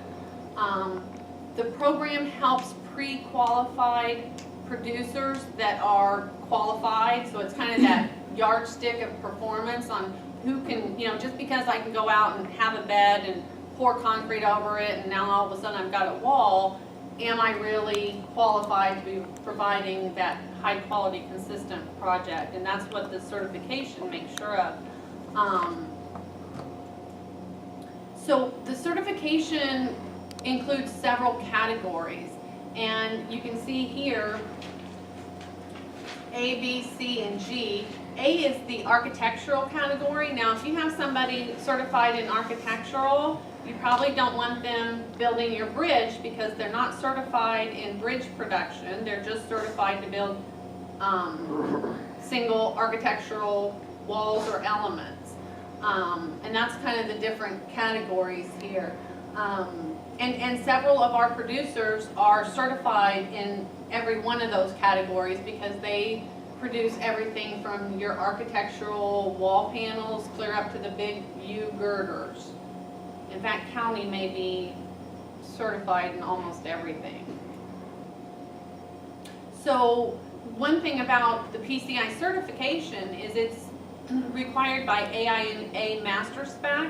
The program helps pre-qualified producers that are qualified, so it's kind of that yardstick of performance on who can, just because I can go out and have a bed and pour concrete over it and now all of a sudden I've got a wall, am I really qualified to be providing that high quality consistent project? And that's what the certification makes sure of. So the certification includes several categories, and you can see here A, B, C, and G. A is the architectural category. Now if you have somebody certified in architectural, you probably don't want them building your bridge because they're not certified in bridge production. They're just certified to build single architectural walls or elements. And that's kind of the different categories here. And several of our producers are certified in every one of those categories because they produce everything from your architectural wall panels clear up to the big U girders. In fact, county may be certified in almost everything. So one thing about the PCI certification is it's required by AIA Master Spec,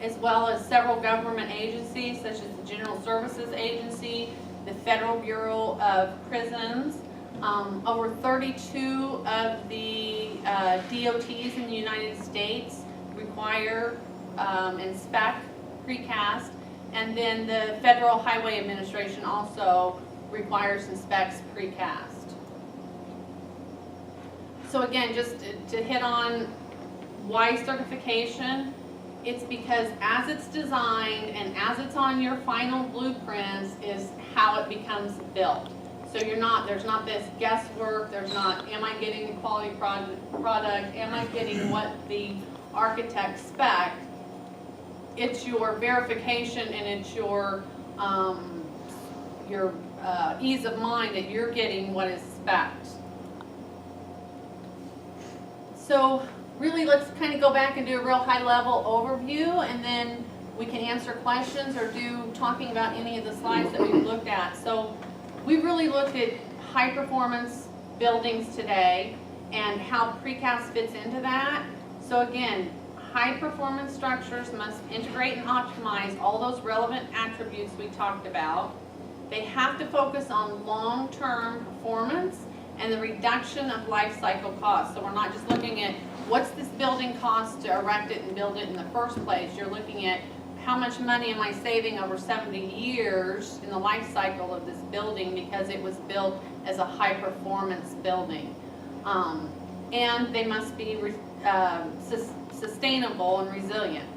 as well as several government agencies such as the General Services Agency, the Federal Bureau of Prisons. Over 32 of the DOTs in the United States require and spec precast, and then the Federal Highway Administration also requires and specs precast. So again, just to hit on why certification, it's because as it's designed and as it's on your final blueprints is how it becomes built. So there's not this guesswork, there's not, am I getting the quality product, am I getting what the architect spec? It's your verification and it's your ease of mind that you're getting what is spec'd. So really, let's kind of go back and do a real high-level overview, and then we can answer questions or do talking about any of the slides that we've looked at. So we really looked at high-performance buildings today and how precast fits into that. So again, high-performance structures must integrate and optimize all those relevant attributes we talked about. They have to focus on long-term performance and the reduction of life cycle costs. So we're not just looking at what's this building cost to erect it and build it in the first place. You're looking at how much money am I saving over 70 years in the life cycle of this building because it was built as a high performance building. And they must be sustainable and resilient.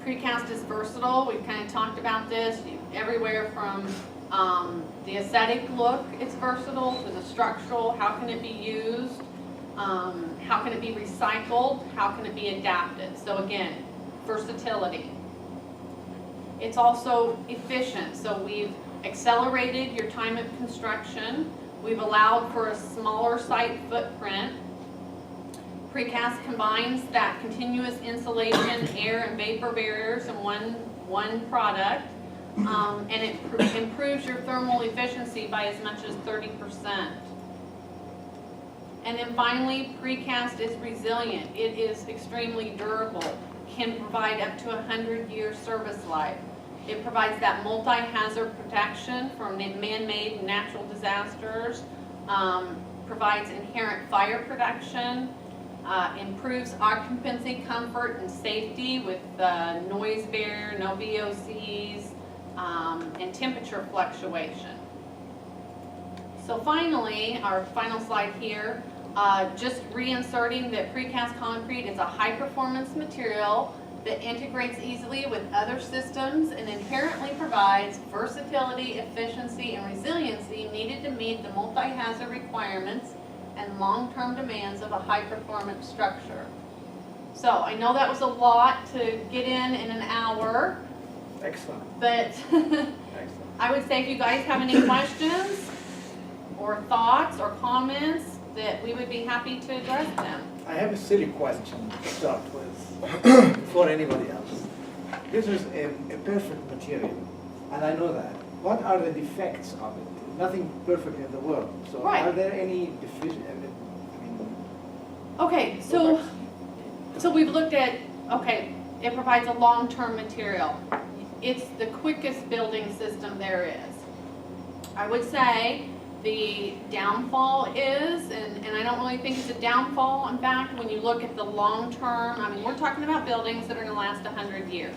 Precast is versatile. We've kind of talked about this. Everywhere from the aesthetic look, it's versatile, to the structural, how can it be used, how can it be recycled, how can it be adapted. So again, versatility. It's also efficient, so we've accelerated your time of construction. We've allowed for a smaller site footprint. Precast combines that continuous insulation, air and vapor barriers in one product. And it improves your thermal efficiency by as much as 30%. And then finally, precast is resilient. It is extremely durable, can provide up to 100-year service life. It provides that multi-hazard protection from man-made and natural disasters, provides inherent fire protection, improves occupancy comfort and safety with noise barrier, no VOCs, and temperature fluctuation. So finally, our final slide here, just reinserting that precast concrete is a high-performance material that integrates easily with other systems and inherently provides versatility, efficiency, and resiliency needed to meet the multi-hazard requirements and long-term demands of a high-performance structure. So I know that was a lot to get in an hour, Excellent. but Excellent. I would say if you guys have any questions or thoughts or comments, that we would be happy to address them. I have a silly question to start with, before anybody else. This is a perfect material, and I know that. What are the defects of it? Nothing perfect in the world. So Right. are there any deficiencies? Okay, so we've looked at, okay, it provides a long-term material. It's the quickest building system there is. I would say the downfall is, and I don't really think it's a downfall, in fact, when you look at the long-term, I mean, we're talking about buildings that are gonna last 100 years.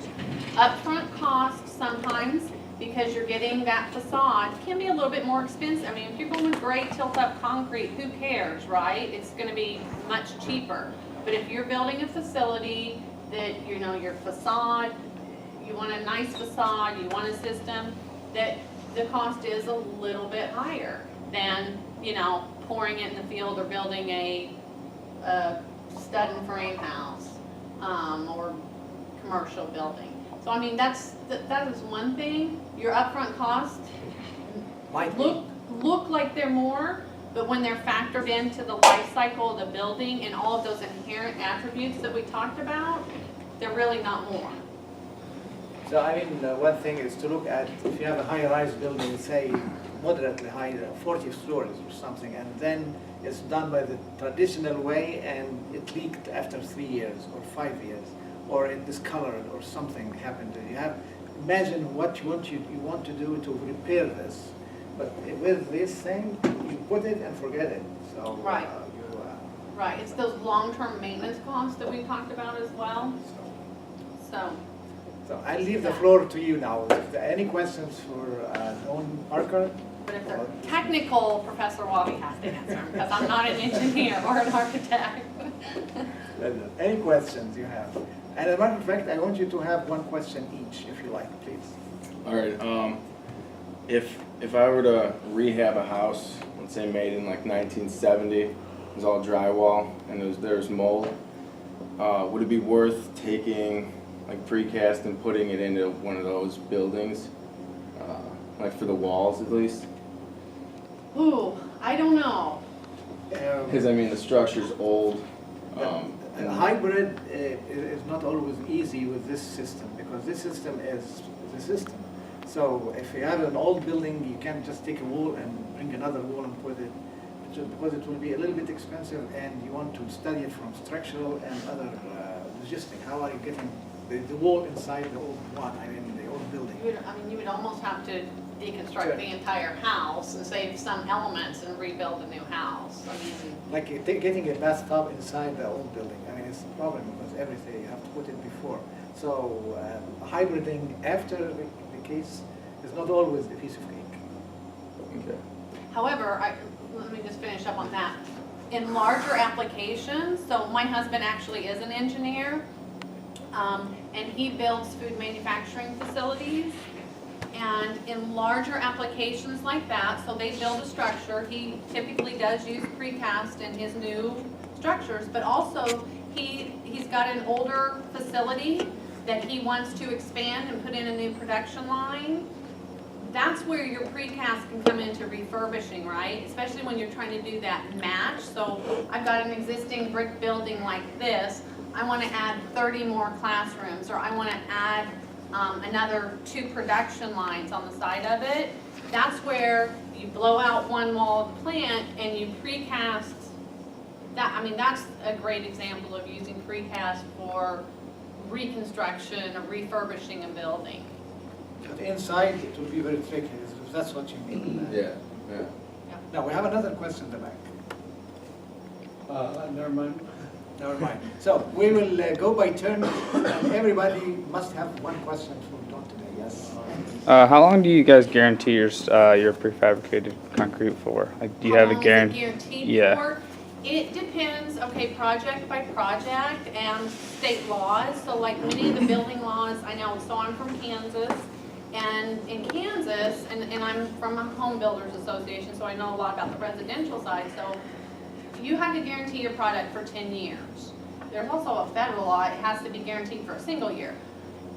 Upfront costs sometimes, because you're getting that facade, can be a little bit more expensive. I mean, if you're going with gray tilt-up concrete, who cares, right? It's gonna be much cheaper. But if you're building a facility that, you know, your facade, you want a nice facade, you want a system, that the cost is a little bit higher than, you know, pouring it in the field or building a stud and frame house, or commercial building. So I mean, that is one thing. Your upfront costs Might look like they're more, but when they're factored into the life cycle of the building and all of those inherent attributes that we talked about, they're really not more. So I mean, one thing is to look at, if you have a high-rise building, say moderately high, 40 stories or something, and then it's done by the traditional way and it leaked after 3 years or 5 years, or it discolored or something happened. You have, imagine what you want to do to repair this. But with this thing, you put it and forget it. So Right. Right, it's those long-term maintenance costs that we talked about as well, so. So I'll leave the floor to you now. If there are any questions for Owen Parker? But if they're technical, Professor Wabi has to answer them, because I'm not an engineer or an architect. Any questions you have? And as a matter of fact, I want you to have one question each, if you like, please. All right. If I were to rehab a house, let's say made in like 1970, it was all drywall and there's mold, would it be worth taking like precast and putting it into one of those buildings, like for the walls at least? Ooh, I don't know. Because I mean the structure's old. And hybrid is not always easy with this system, because this system is the system. So if you have an old building, you can't just take a wall and bring another wall and put it, because it will be a little bit expensive, and you want to study it from structural and other logistics. How are you getting the wall inside the old one, I mean the old building? You would almost have to deconstruct Sure. the entire house and save some elements and rebuild a new house. I mean, Like getting a bathtub inside the old building, I mean, it's a problem, because everything, you have to put it before. So hybriding after the case is not always a piece of cake. Okay. however, let me just finish up on that. In larger applications, so my husband actually is an engineer, and he builds food manufacturing facilities. And in larger applications like that, so they build a structure, he typically does use precast in his new structures, but also he's got an older facility that he wants to expand and put in a new production line. That's where your precast can come into refurbishing, right? Especially when you're trying to do that match. So I've got an existing brick building like this. I want to add 30 more classrooms, or I want to add another 2 production lines on the side of it. That's where you blow out one wall of the plant and you precast that's a great example of using precast for reconstruction or refurbishing a building. But inside, it will be very tricky, if that's what you mean. Yeah, yeah. Now, we have another question in the back. Never mind. Never mind. So we will go by turn. Everybody must have one question for Don today, yes? How long do you guys guarantee your prefabricated concrete for? Like, do you have a How long is it guarantee? guaranteed Yeah. for? It depends, project by project and state laws. So like many of the building laws, I know, so I'm from Kansas. And in Kansas, and I'm from a home builders association, so I know a lot about the residential side. So you have to guarantee your product for 10 years. There's also a federal law, it has to be guaranteed for a single year.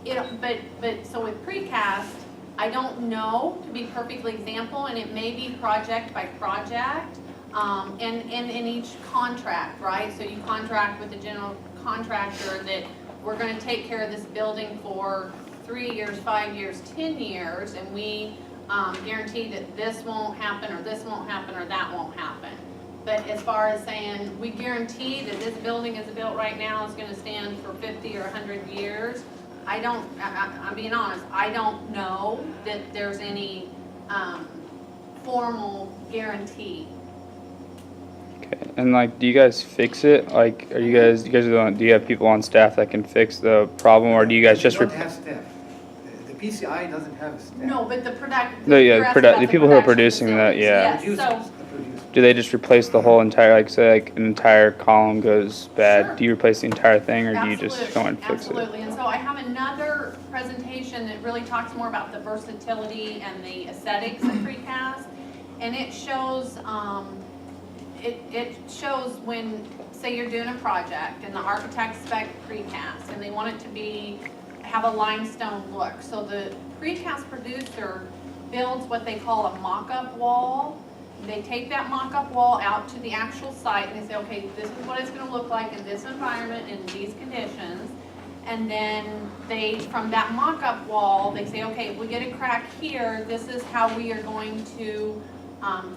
So with precast, I don't know, to be perfectly example, and it may be project by project, and in each contract, right? So you contract with the general contractor that we're gonna take care of this building for 3 years, 5 years, 10 years, and we guarantee that this won't happen, or this won't happen, or that won't happen. But as far as saying, we guarantee that this building is built right now is gonna stand for 50 or 100 years, I'm being honest, I don't know that there's any formal guarantee. Okay. And like, do you guys fix it? Like, do you have people on staff that can fix the problem, or do you guys just? We don't have staff. The PCI doesn't have staff. No, but the the people who are producing that, yeah. Yes, so, Do they just replace the whole entire, like, say, like an entire column goes bad? Sure. Do you replace the entire thing, or do you just go and fix absolutely. And so I have another presentation that really talks more about the versatility and the aesthetics of precast. And it shows, it shows when, say you're doing a project and the architect spec precast and they want it to have a limestone look. So the precast producer builds what they call a mock-up wall. They take that mock-up wall out to the actual site and they say, okay, this is what it's going to look like in this environment, in these conditions. And then from that mock-up wall, they say, okay, if we get a crack here, this is how we are going to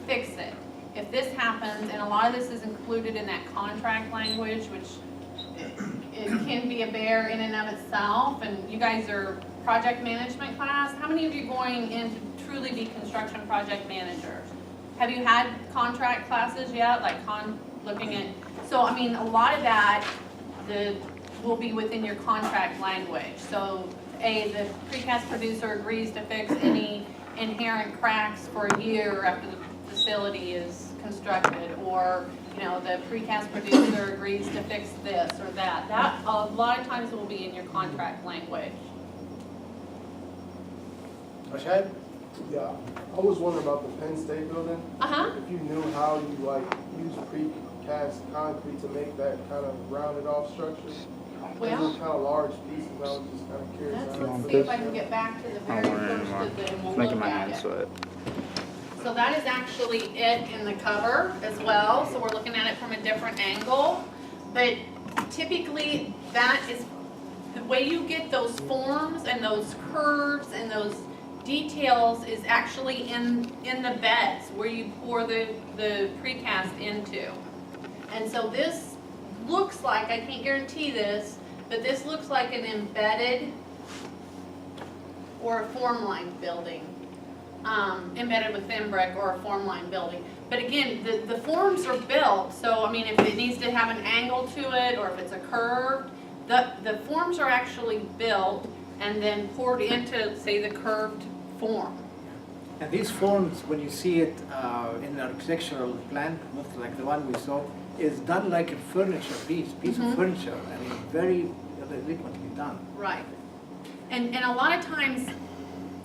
fix it. If this happens, and a lot of this is included in that contract language, which it can be a bear in and of itself, and you guys are project management class. How many of you are going in to truly be construction project managers? Have you had contract classes yet, like looking at, so I mean, a lot of that will be within your contract language. So the precast producer agrees to fix any inherent cracks for a year after the facility is constructed, or the precast producer agrees to fix this or that. That a lot of times will be in your contract language. Rashad? Yeah, I was wondering about the Penn State building. If you knew how you use precast concrete to make that kind of rounded off structure. Well, those are kind of large pieces. I was just kind of curious. let's see if I can get back to the very first of them. We'll making look my at hands it. sweat. So that is actually it in the cover as well. So we're looking at it from a different angle. But typically that is the way you get those forms and those curves and those details is actually in the beds where you pour the precast into. And so this looks like, I can't guarantee this, but this looks like an embedded or a formline building. Embedded within brick or a formline building. But again, the forms are built, so I mean if it needs to have an angle to it or if it's a curve, the forms are actually built and then poured into, say, the curved form. And these forms, when you see it in an architectural plan, like the one we saw, is done like a furniture piece of furniture. I mean, very elegantly done. Right. And a lot of times,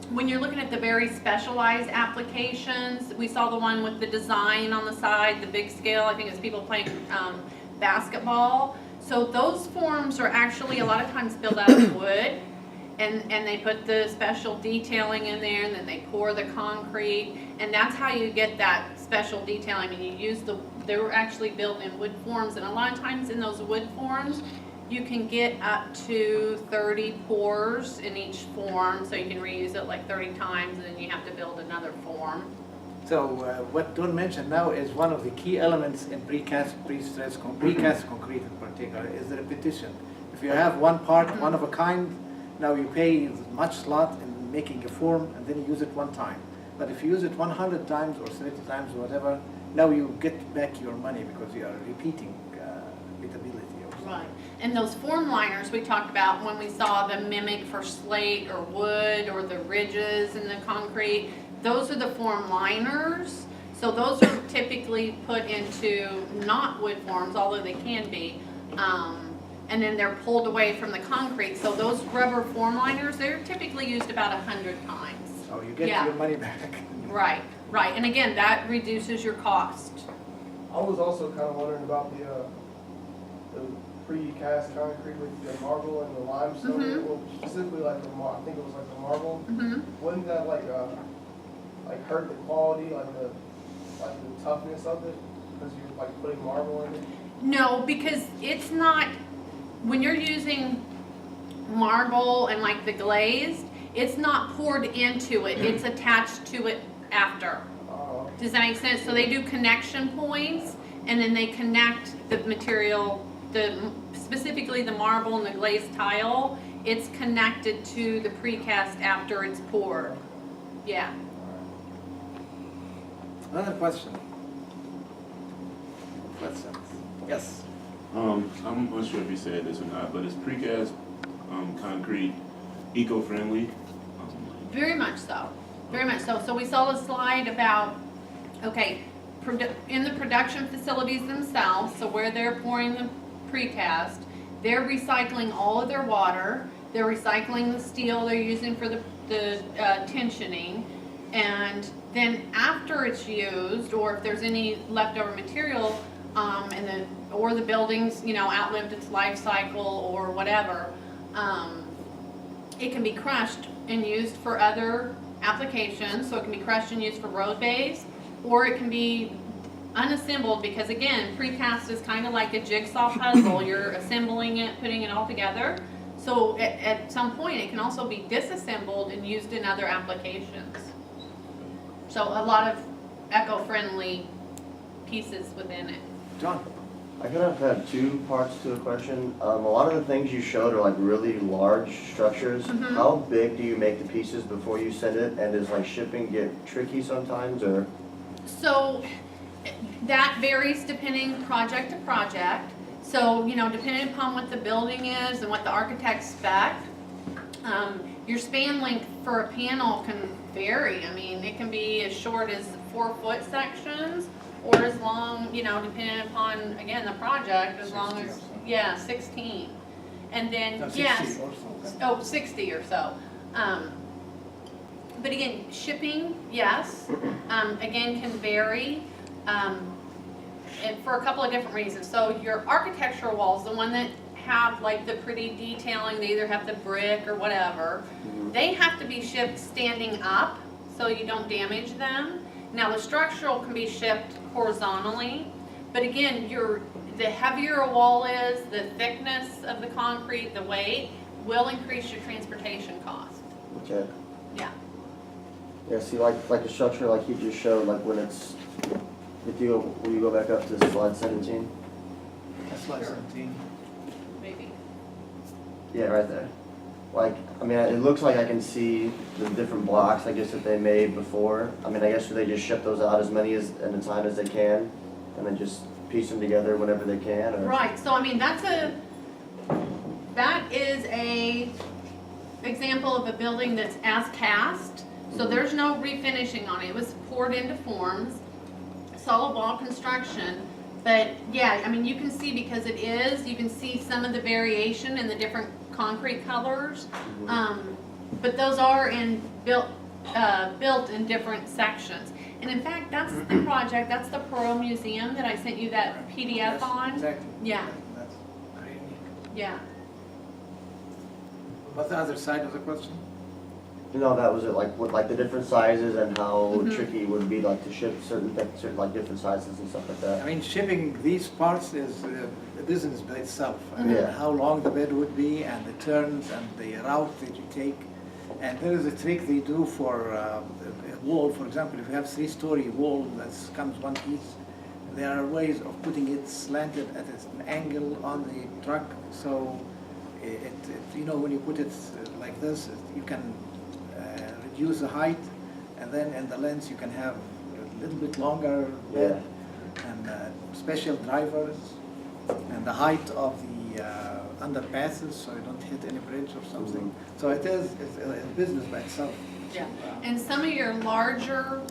when you're looking at the very specialized applications, we saw the one with the design on the side, the big scale, I think it's people playing basketball. So those forms are actually a lot of times built out of wood. And they put the special detailing in there, and then they pour the concrete, and that's how you get that special detailing. I mean, they were actually built in wood forms, and a lot of times in those wood forms, you can get up to 30 pours in each form, so you can reuse it like 30 times, and then you have to build another form. So what Don mentioned now is one of the key elements in precast concrete in particular is the repetition. If you have one part, one of a kind, now you pay much slot in making a form and then you use it one time. But if you use it 100 times or 70 times or whatever, now you get back your money because you are repeating repeatability. Right. And those form liners we talked about when we saw the mimic for slate or wood or the ridges in the concrete, those are the form liners. So those are typically put into not wood forms, although they can be. And then they're pulled away from the concrete. So those rubber form liners, they're typically used about 100 times. So you get your money back. Right, right. And again, that reduces your cost. I was also kind of wondering about the precast concrete with the marble and the limestone, well, specifically like I think it was like the marble. Wouldn't that like hurt the quality, like the toughness of it, because you're like putting marble in it? No, because it's not, when you're using marble and like the glazed, it's not poured into it, it's attached to it after. Does that make sense? So they do connection points, and then they connect the material, specifically the marble and the glazed tile, it's connected to the precast after it's poured. Yeah. Another question. Questions? Yes. I'm not sure if you said this or not, but is precast concrete eco-friendly? Very much so. Very much so. So we saw a slide about, okay, in the production facilities themselves, so where they're pouring the precast, they're recycling all of their water, they're recycling the steel they're using for the tensioning, and then after it's used, or if there's any leftover material, or the building's, outlived its life cycle or whatever, it can be crushed and used for other applications. So it can be crushed and used for road base, or it can be unassembled, because again, precast is kind of like a jigsaw puzzle. You're assembling it, putting it all together. So at some point it can also be disassembled and used in other applications. So a lot of eco-friendly pieces within it. John? I kind of have two parts to the question. A lot of the things you showed are like really large structures. How big do you make the pieces before you send it? And does like shipping get tricky sometimes, or? So that varies depending project to project. So, depending upon what the building is and what the architect spec, your span length for a panel can vary. I mean, it can be as short as 4-foot sections, or as long, depending upon, again, the project, as long as, 16. And then, 60 or so. But again, shipping, yes, again, can vary, and for a couple of different reasons. So your architectural walls, the one that have like the pretty detailing, they either have the brick or whatever, they have to be shipped standing up so you don't damage them. Now the structural can be shipped horizontally, but again, the heavier a wall is, the thickness of the concrete, the weight, will increase your transportation cost. Okay. Yeah. Yeah, see, like the structure, like you just showed, like when it's, will you go back up to slide 17? Slide 17. Maybe. Yeah, right there. Like, I mean, it looks like I can see the different blocks, I guess, that they made before. I mean, I guess they just ship those out as many at a time as they can, and then just piece them together whenever they can, or? Right, so I mean, that is a example of a building that's as cast, so there's no refinishing on it. It was poured into forms, solid wall construction, but yeah, I mean, you can see, because you can see some of the variation in the different concrete colors, but those are built in different sections. And in fact, that's the project, that's the Perot Museum that I sent you that PDF on. Exactly. Yeah. That's very unique. Yeah. What's the other side of the question? No, that was it, like, with like the different sizes and how tricky it would be like to ship certain like different sizes and stuff like I that. mean, shipping these parts is a business by itself. I mean, Yeah. how long the bed would be, and the turns, and the route that you take. And there is a trick they do for a wall. For example, if you have 3-story wall that comes one piece, there are ways of putting it slanted at an angle on the truck. So you know, when you put it like this, you can reduce the height, and then in the length you can have a little bit longer bed, and special drivers, and the height of the underpasses, so you don't hit any bridge or something. So it's a business by itself. Yeah, and some of your larger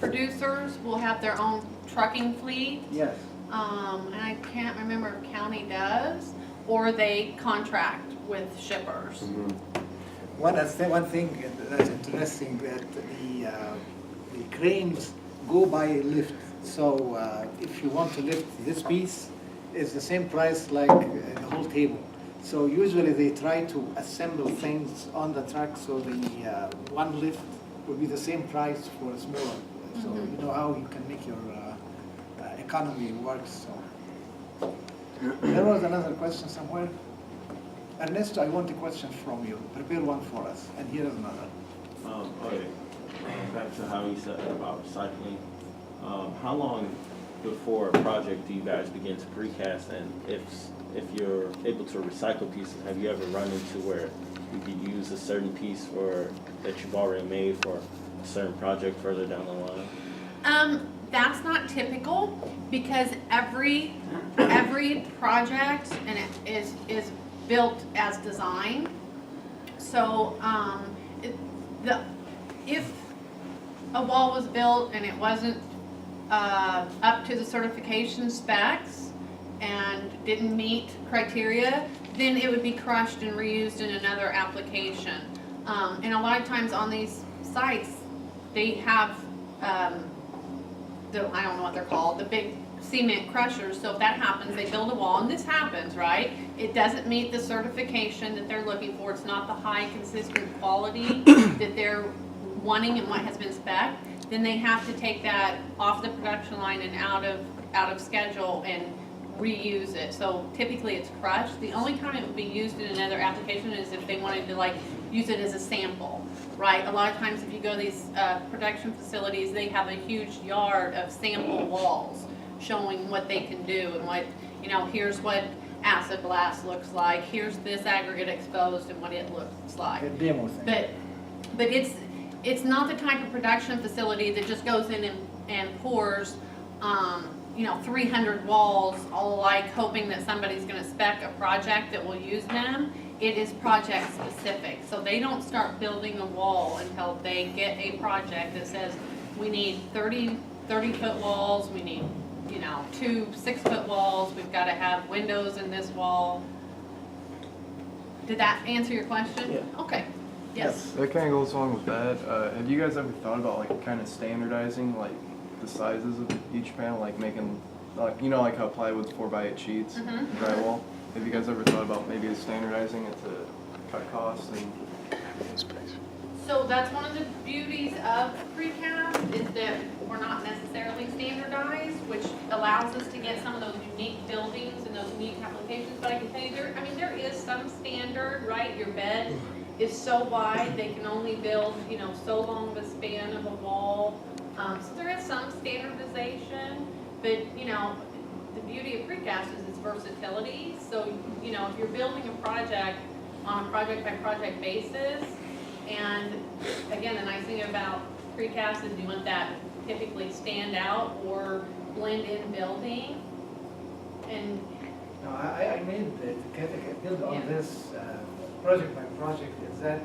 producers will have their own trucking fleet. Yes. And I can't remember if county does, or they contract with shippers. One thing that's interesting, that the cranes go by lift. So if you want to lift this piece, it's the same price like the whole table. So usually they try to assemble things on the truck, so the one lift will be the same price for a smaller. So you know how you can make your economy work. So there was another question somewhere. Ernesto, I want a question from you. Prepare one for us, and here is another. Okay. Back to how you said about recycling. How long before a project do you guys begin to precast, and if you're able to recycle pieces, have you ever run into where you could use a certain piece that you've already made for a certain project further down the line? That's not typical, because every project and it is built as designed. So if a wall was built and it wasn't up to the certification specs and didn't meet criteria, then it would be crushed and reused in another application. And a lot of times on these sites, they have I don't know what they're called, the big cement crushers. So if that happens, they build a wall, and this happens, right? It doesn't meet the certification that they're looking for. It's not the high consistent quality that they're wanting and what has been spec'd. Then they have to take that off the production line and out of schedule and reuse it. So typically it's crushed. The only time it would be used in another application is if they wanted to like use it as a sample, right? A lot of times if you go to these production facilities, they have a huge yard of sample walls showing what they can do and what, you know, here's what acid blast looks like, here's this aggregate exposed and what it looks like. A demo thing. But it's not the type of production facility that just goes in and pours, you know, 300 walls all alike, hoping that somebody's going to spec a project that will use them. It is project specific. So they don't start building a wall until they get a project that says, we need 30-foot walls, we need, you know, 2 6-foot walls, we've got to have windows in this wall. Did that answer your question? Yeah. Okay. Yes. That kind of goes along with that. Have you guys ever thought about like kind of standardizing like the sizes of each panel, like making, like, you know, like how plywood's 4x8 sheets, drywall? Have you guys ever thought about maybe standardizing it to cut costs and space? So that's one of the beauties of precast, is that we're not necessarily standardized, which allows us to get some of those unique buildings and those unique applications. But I can tell you, there is some standard, right? Your bed is so wide, they can only build, you know, so long of a span of a wall. So there is some standardization, but, you know, the beauty of precast is its versatility. So, you know, if you're building a project on a project-by-project basis, and again, the nice thing about precast is you want that typically stand out or blend in building. And No, I made the build on this project by project is that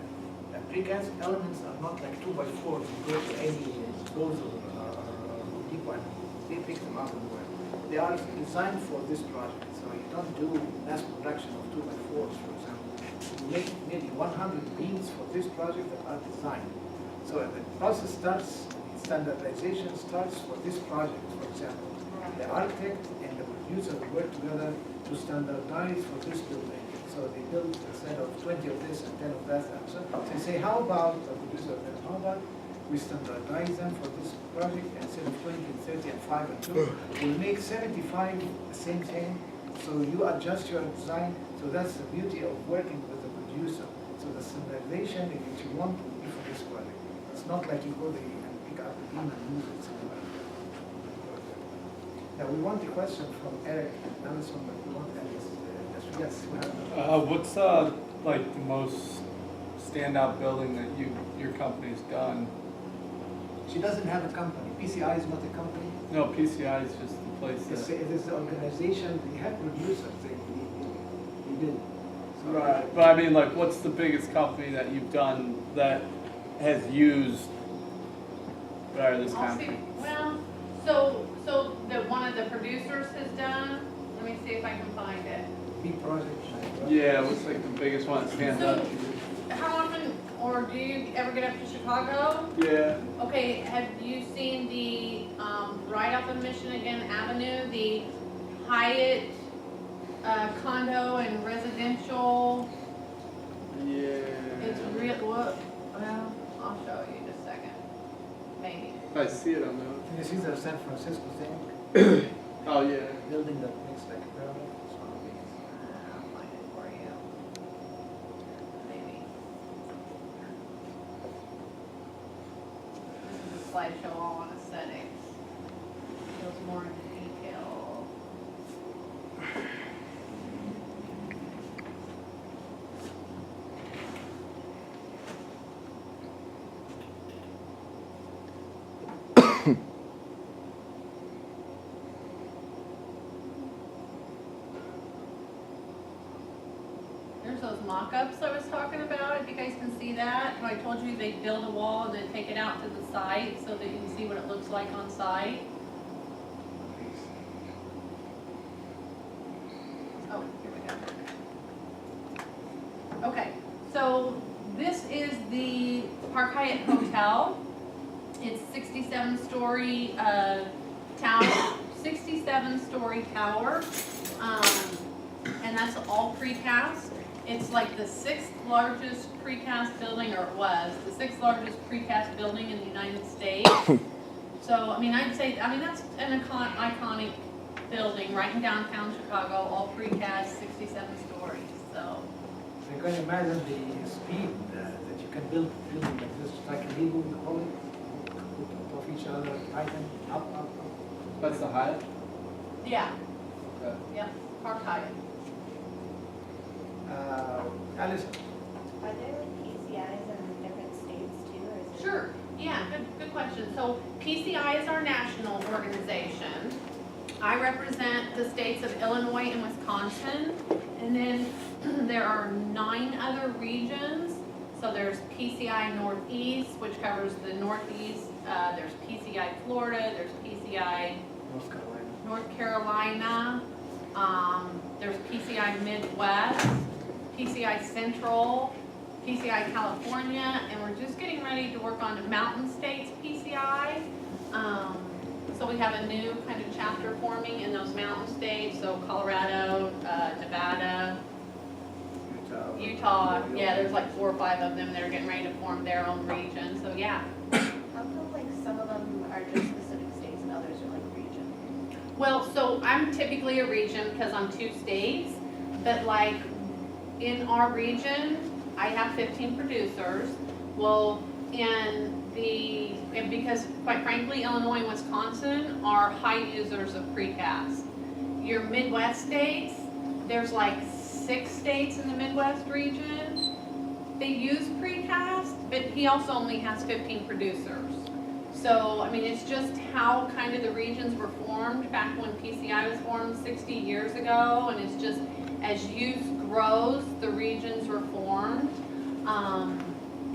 precast elements are not like 2x4s. You go to any disposal or deep one, they pick them up and work. They are designed for this project, so you don't do mass production of 2x4s, for example. You make maybe 100 beams for this project that are designed. So the process starts, standardization starts for this project, for example. The architect and the producer work together to standardize for this building. So they build instead of 20 of this and 10 of that. So they say, how about the producer? How about we standardize them for this project instead of 20 and 30 and 5 and 2? We'll make 75 the same thing. So you adjust your design. So that's the beauty of working with the producer. So the standardization that you want to be for this project. It's not like you go there and pick up the beam and move it somewhere. Now, we want a question from Eric and Alison, but we want Alice. Yes, we have. What's like the most standout building that your company's done? She doesn't have a company. PCI is not a company. No, PCI is just the place that. It is the organization. They have producers. They build. So Right, but I mean, like, what's the biggest company that you've done that has used this I'll kind see, of? well, so that one of the producers has done, let me see if I can find it. Big project. Yeah, what's like the biggest one that stands out to you? How often, or do you ever get up to Chicago? Yeah. Okay, have you seen the, right off of Michigan Avenue, the Hyatt condo and residential? Yeah. It's real, well, I'll show you just a second, maybe. I see it on the. Can you see the San Francisco thing? Oh, yeah. Building that makes like a pyramid. It's one of these. I'll find it for you. Maybe. This is a slideshow all on aesthetics. Goes more into detail. There's those mock-ups I was talking about, if you guys can see that. I told you they build a wall and then take it out to the site so that you can see what it looks like on site. Oh, here we go. Okay, so this is the Park Hyatt Hotel. It's 67-story tower, 67-story tower, and that's all precast. It's like the 6th largest precast building, or it was, the 6th largest precast building in the United States. So, I mean, I'd say, that's an iconic building right in downtown Chicago, all precast, 67 stories, so. So you can imagine the speed that you can build a building like this, like a Lego, you call it, put off each other, tighten, up. That's the Hyatt? Yeah, Okay. yeah, Park Hyatt. Alison, Are there like PCIs in different states too, or is it? Sure, yeah, good question. So PCI is our national organization. I represent the states of Illinois and Wisconsin, and then there are 9 other regions. So there's PCI Northeast, which covers the Northeast. There's PCI Florida. There's PCI North Carolina. There's PCI Midwest, PCI Central, PCI California, and we're just getting ready to work on Mountain States PCI. So we have a new kind of chapter forming in those mountain states, so Colorado, Nevada, Utah. Yeah, there's like 4 or 5 of them that are getting ready to form their own region, so yeah. How come like some of them are just specific states and others are like region? Well, so I'm typically a region because I'm 2 states, but like in our region, I have 15 producers. Well, because quite frankly, Illinois and Wisconsin are high users of precast. Your Midwest states, there's like 6 states in the Midwest region. They use precast, but he also only has 15 producers. So, I mean, it's just how kind of the regions were formed back when PCI was formed 60 years ago, and it's just as use grows, the regions were formed.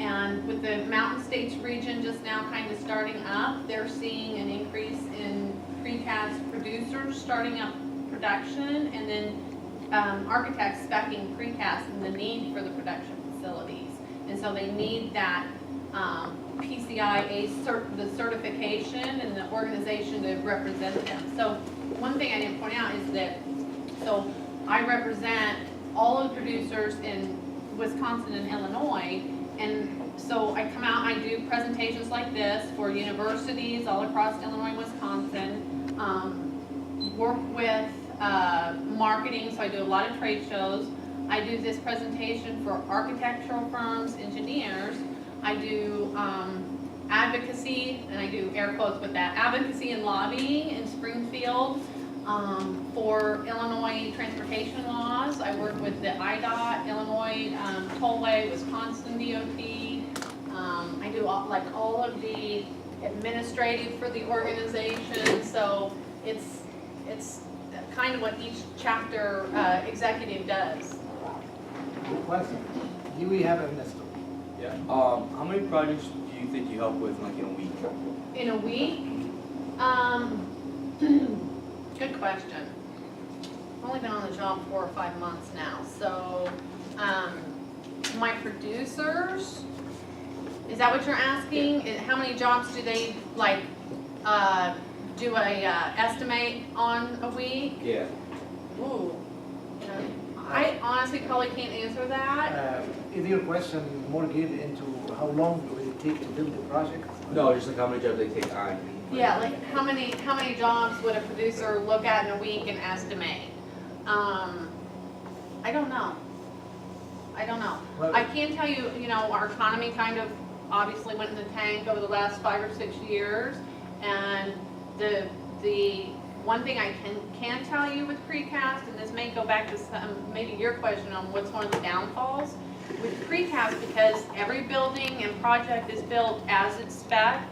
And with the Mountain States region just now kind of starting up, they're seeing an increase in precast producers starting up production, and then architects speccing precast and the need for the production facilities. And so they need that PCI the certification and the organization to represent them. So one thing I didn't point out is that, so I represent all of the producers in Wisconsin and Illinois, and so I come out, I do presentations like this for universities all across Illinois and Wisconsin, work with marketing, so I do a lot of trade shows, I do this presentation for architectural firms, engineers. I do advocacy, and I do air quotes with that, advocacy and lobbying in Springfield for Illinois transportation laws. I work with the IDOT, Illinois Tollway, Wisconsin DOT. I do all of the administrative for the organization, so it's kind of what each chapter executive does. Good question. Do we have Ernesto? Yeah. How many projects do you think you help with like in a week? In a week? Good question. I've only been on the job 4 or 5 months now, so my producers, is that what you're asking? How many jobs do they like do a estimate on a week? Yeah. Ooh. I honestly probably can't answer that. Is your question more geared into how long will it take to build the project? No, just like how many jobs they take on. Yeah, like how many jobs would a producer look at in a week and estimate? I don't know. Well, I can tell you, our economy kind of obviously went in the tank over the last 5 or 6 years, and the one thing I can tell you with precast, and this may go back to maybe your question on what's one of the downfalls with precast, because every building and project is built as it's spec'd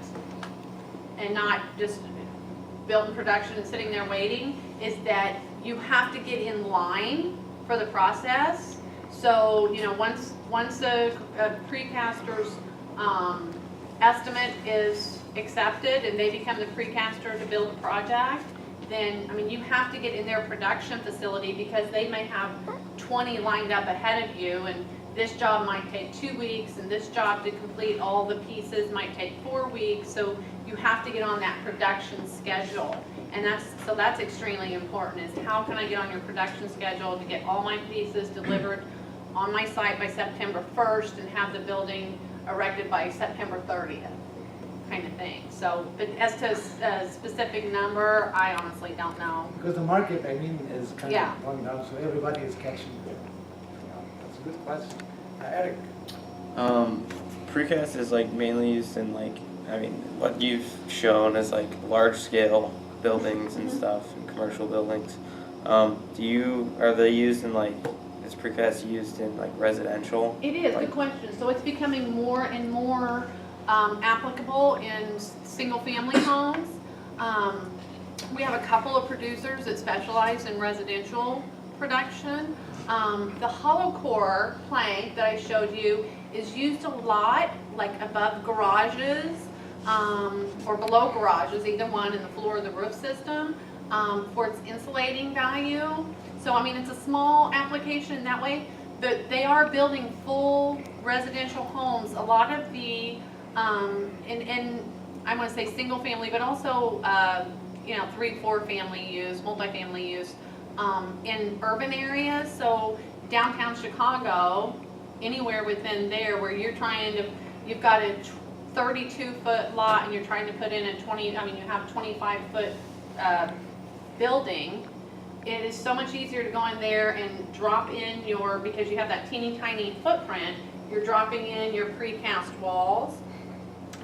and not just built in production and sitting there waiting, is that you have to get in line for the process. So, once a precaster's estimate is accepted and they become the precaster to build a project, then, you have to get in their production facility, because they may have 20 lined up ahead of you, and this job might take 2 weeks, and this job to complete all the pieces might take 4 weeks, so you have to get on that production schedule. And that's extremely important, is how can I get on your production schedule to get all my pieces delivered on my site by September 1st and have the building erected by September 30th, kind of thing. So, but as to a specific number, I honestly don't know. Because the market, is kind Yeah. of going down, so everybody is catching. That's a good question. Eric? Precast is like mainly used in what you've shown is like large scale buildings and stuff, and commercial buildings. Are they used in is precast used in residential? It is, good question. So it's becoming more and more applicable in single-family homes. We have a couple of producers that specialize in residential production. The hollow core plank that I showed you is used a lot, above garages or below garages, either one, in the floor or the roof system, for its insulating value. So, it's a small application in that way, but they are building full residential homes. A lot of the, and I want to say single family, but also, 3-4 family use, multifamily use, in urban areas. So downtown Chicago, anywhere within there where you've got a 32-foot lot and you're trying to put in you have a 25-foot building, it is so much easier to go in there and drop in because you have that teeny tiny footprint, you're dropping in your precast walls.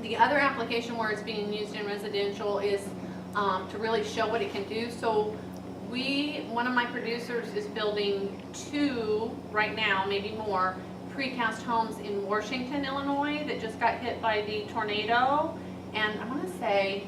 The other application where it's being used in residential is to really show what it can do. So one of my producers is building 2 right now, maybe more, precast homes in Washington, Illinois that just got hit by the tornado. And I want to say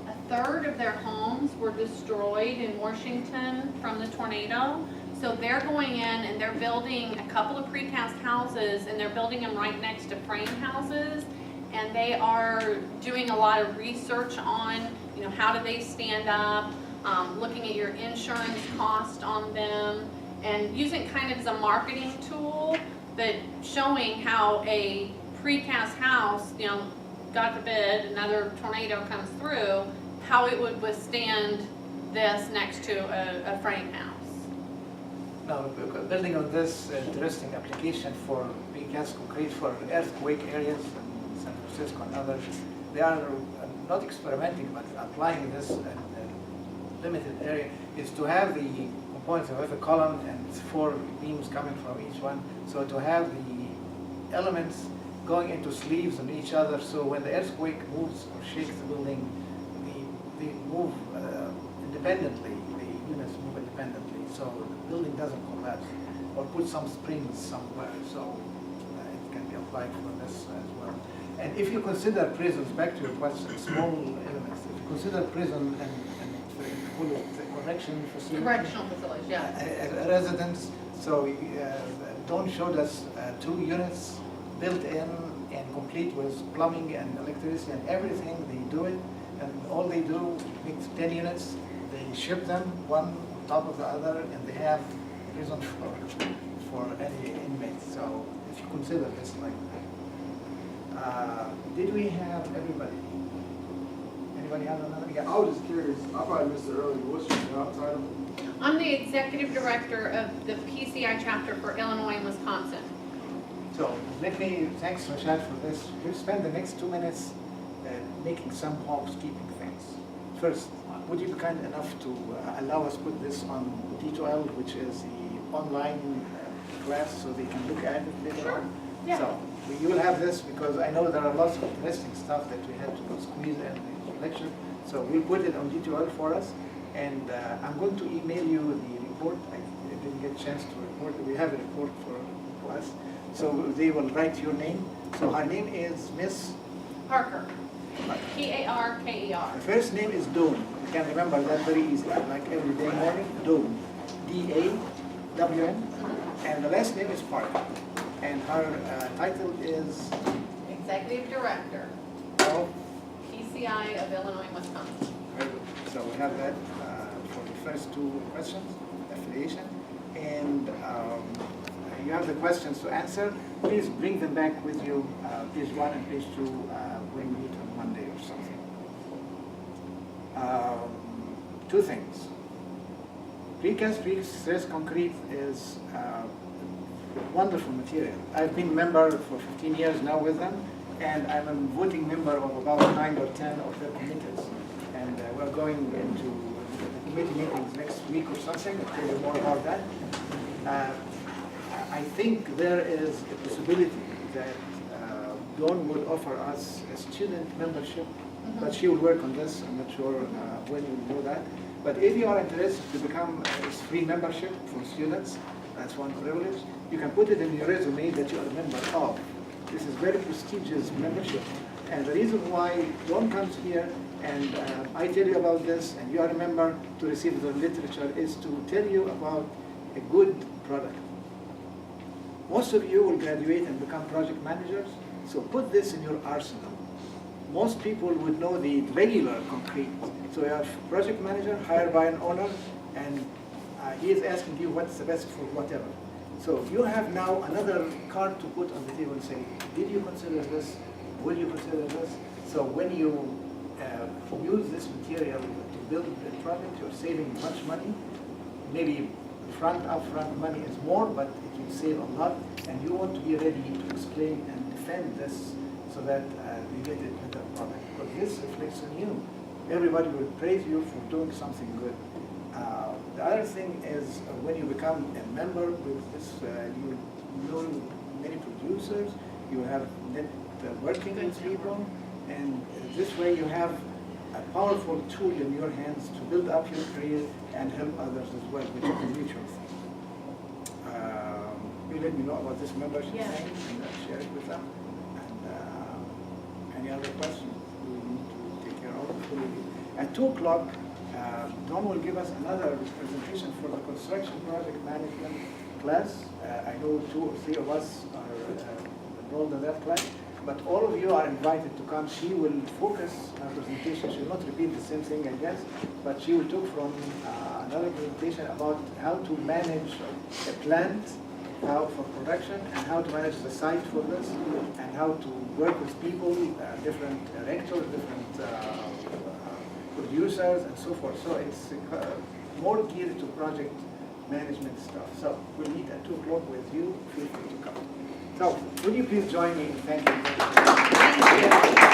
a third of their homes were destroyed in Washington from the tornado. So they're going in and they're building a couple of precast houses, and they're building them right next to frame houses. And they are doing a lot of research on, how do they stand up, looking at your insurance cost on them, and using it kind of as a marketing tool, but showing how a precast house, God forbid another tornado comes through, how it would withstand this next to a frame house. Now, building on this interesting application for precast concrete for earthquake areas in San Francisco and others, they are not experimenting but applying this in a limited area, is to have the components, you have a column and 4 beams coming from each one. So to have the elements going into sleeves on each other, so when the earthquake moves or shakes the building, they move independently, the units move independently, so the building doesn't collapse, or put some springs somewhere, so it can be applied for this as well. And if you consider prisons, back to your question, small elements, if you consider prison and call it the correction facility. Correctional facilities, yeah. A residence, so Dawn showed us 2 units built in and complete with plumbing and electricity and everything, they do it, and all they do, make 10 units, they ship them one on top of the other, and they have prison for any inmate, so if you consider this like that. Did we have everybody? Anybody have another? Yeah. I was just curious, I probably missed it earlier, what's your job title? I'm the executive director of the PCI chapter for Illinois and Wisconsin. So let me, thanks Rashad for this. We'll spend the next 2 minutes making some housekeeping things. First, would you be kind enough to allow us put this on D2L, which is the online class, so they can look at it later on? Yeah. So you will have this because I know there are lots of interesting stuff that we had to squeeze in the lecture. So we'll put it on D2L for us. And I'm going to email you the report. I didn't get a chance to report. We have a report for us. So they will write your name. So her name is Miss Parker. P-A-R-K-E-R. The first name is Dawn. You can remember that very easily, like every day morning, Dawn. D-A-W-N. And the last name is Parker. And her title is? Executive Director. Of? PCI of Illinois and Wisconsin. Very good. So we have that for the first 2 questions, affiliation. And you have the questions to answer. Please bring them back with you, page 1 and page 2, when we meet on Monday or something. 2 things. Precast pre-stressed concrete is wonderful material. I've been a member for 15 years now with them, and I'm a voting member of about 9 or 10 of their committees. And we're going into the committee meetings next week or something. I'll tell you more about that. I think there is a possibility that Dawn would offer us a student membership, but she will work on this. I'm not sure when we'll do that. But if you are interested to become a free membership for students, that's one privilege. You can put it in your resume that you are a member of. This is very prestigious membership. And the reason why Dawn comes here and I tell you about this and you are a member to receive the literature is to tell you about a good product. Most of you will graduate and become project managers, so put this in your arsenal. Most people would know the regular concrete. So you have project manager hired by an owner, and he is asking you what's the best for whatever. So you have now another card to put on the table and say, did you consider this? Will you consider this? So when you use this material to build a project, you're saving much money. Maybe upfront money is more, but it will save a lot. And you want to be ready to explain and defend this so that you get a better product. Because this reflects on you. Everybody will praise you for doing something good. The other thing is when you become a member with this, you know many producers, you have working with people, and this way you have a powerful tool in your hands to build up your career and help others as well, which is a mutual thing. You let me know about this membership thing and share it with them. And any other questions we need to take care of before we leave. At 2 o'clock, Dawn will give us another presentation for the construction project management class. I know 2 or 3 of us are enrolled in that class, but all of you are invited to come. She will focus her presentation. She will not repeat the same thing, I guess, but she will talk from another presentation about how to manage a plant, how for production, and how to manage the site for this, and how to work with people, different directors, different producers, and so forth. So it's more geared to project management stuff. So we'll meet at 2 o'clock with you. Feel free to come. So would you please join me in thanking you? Thank you.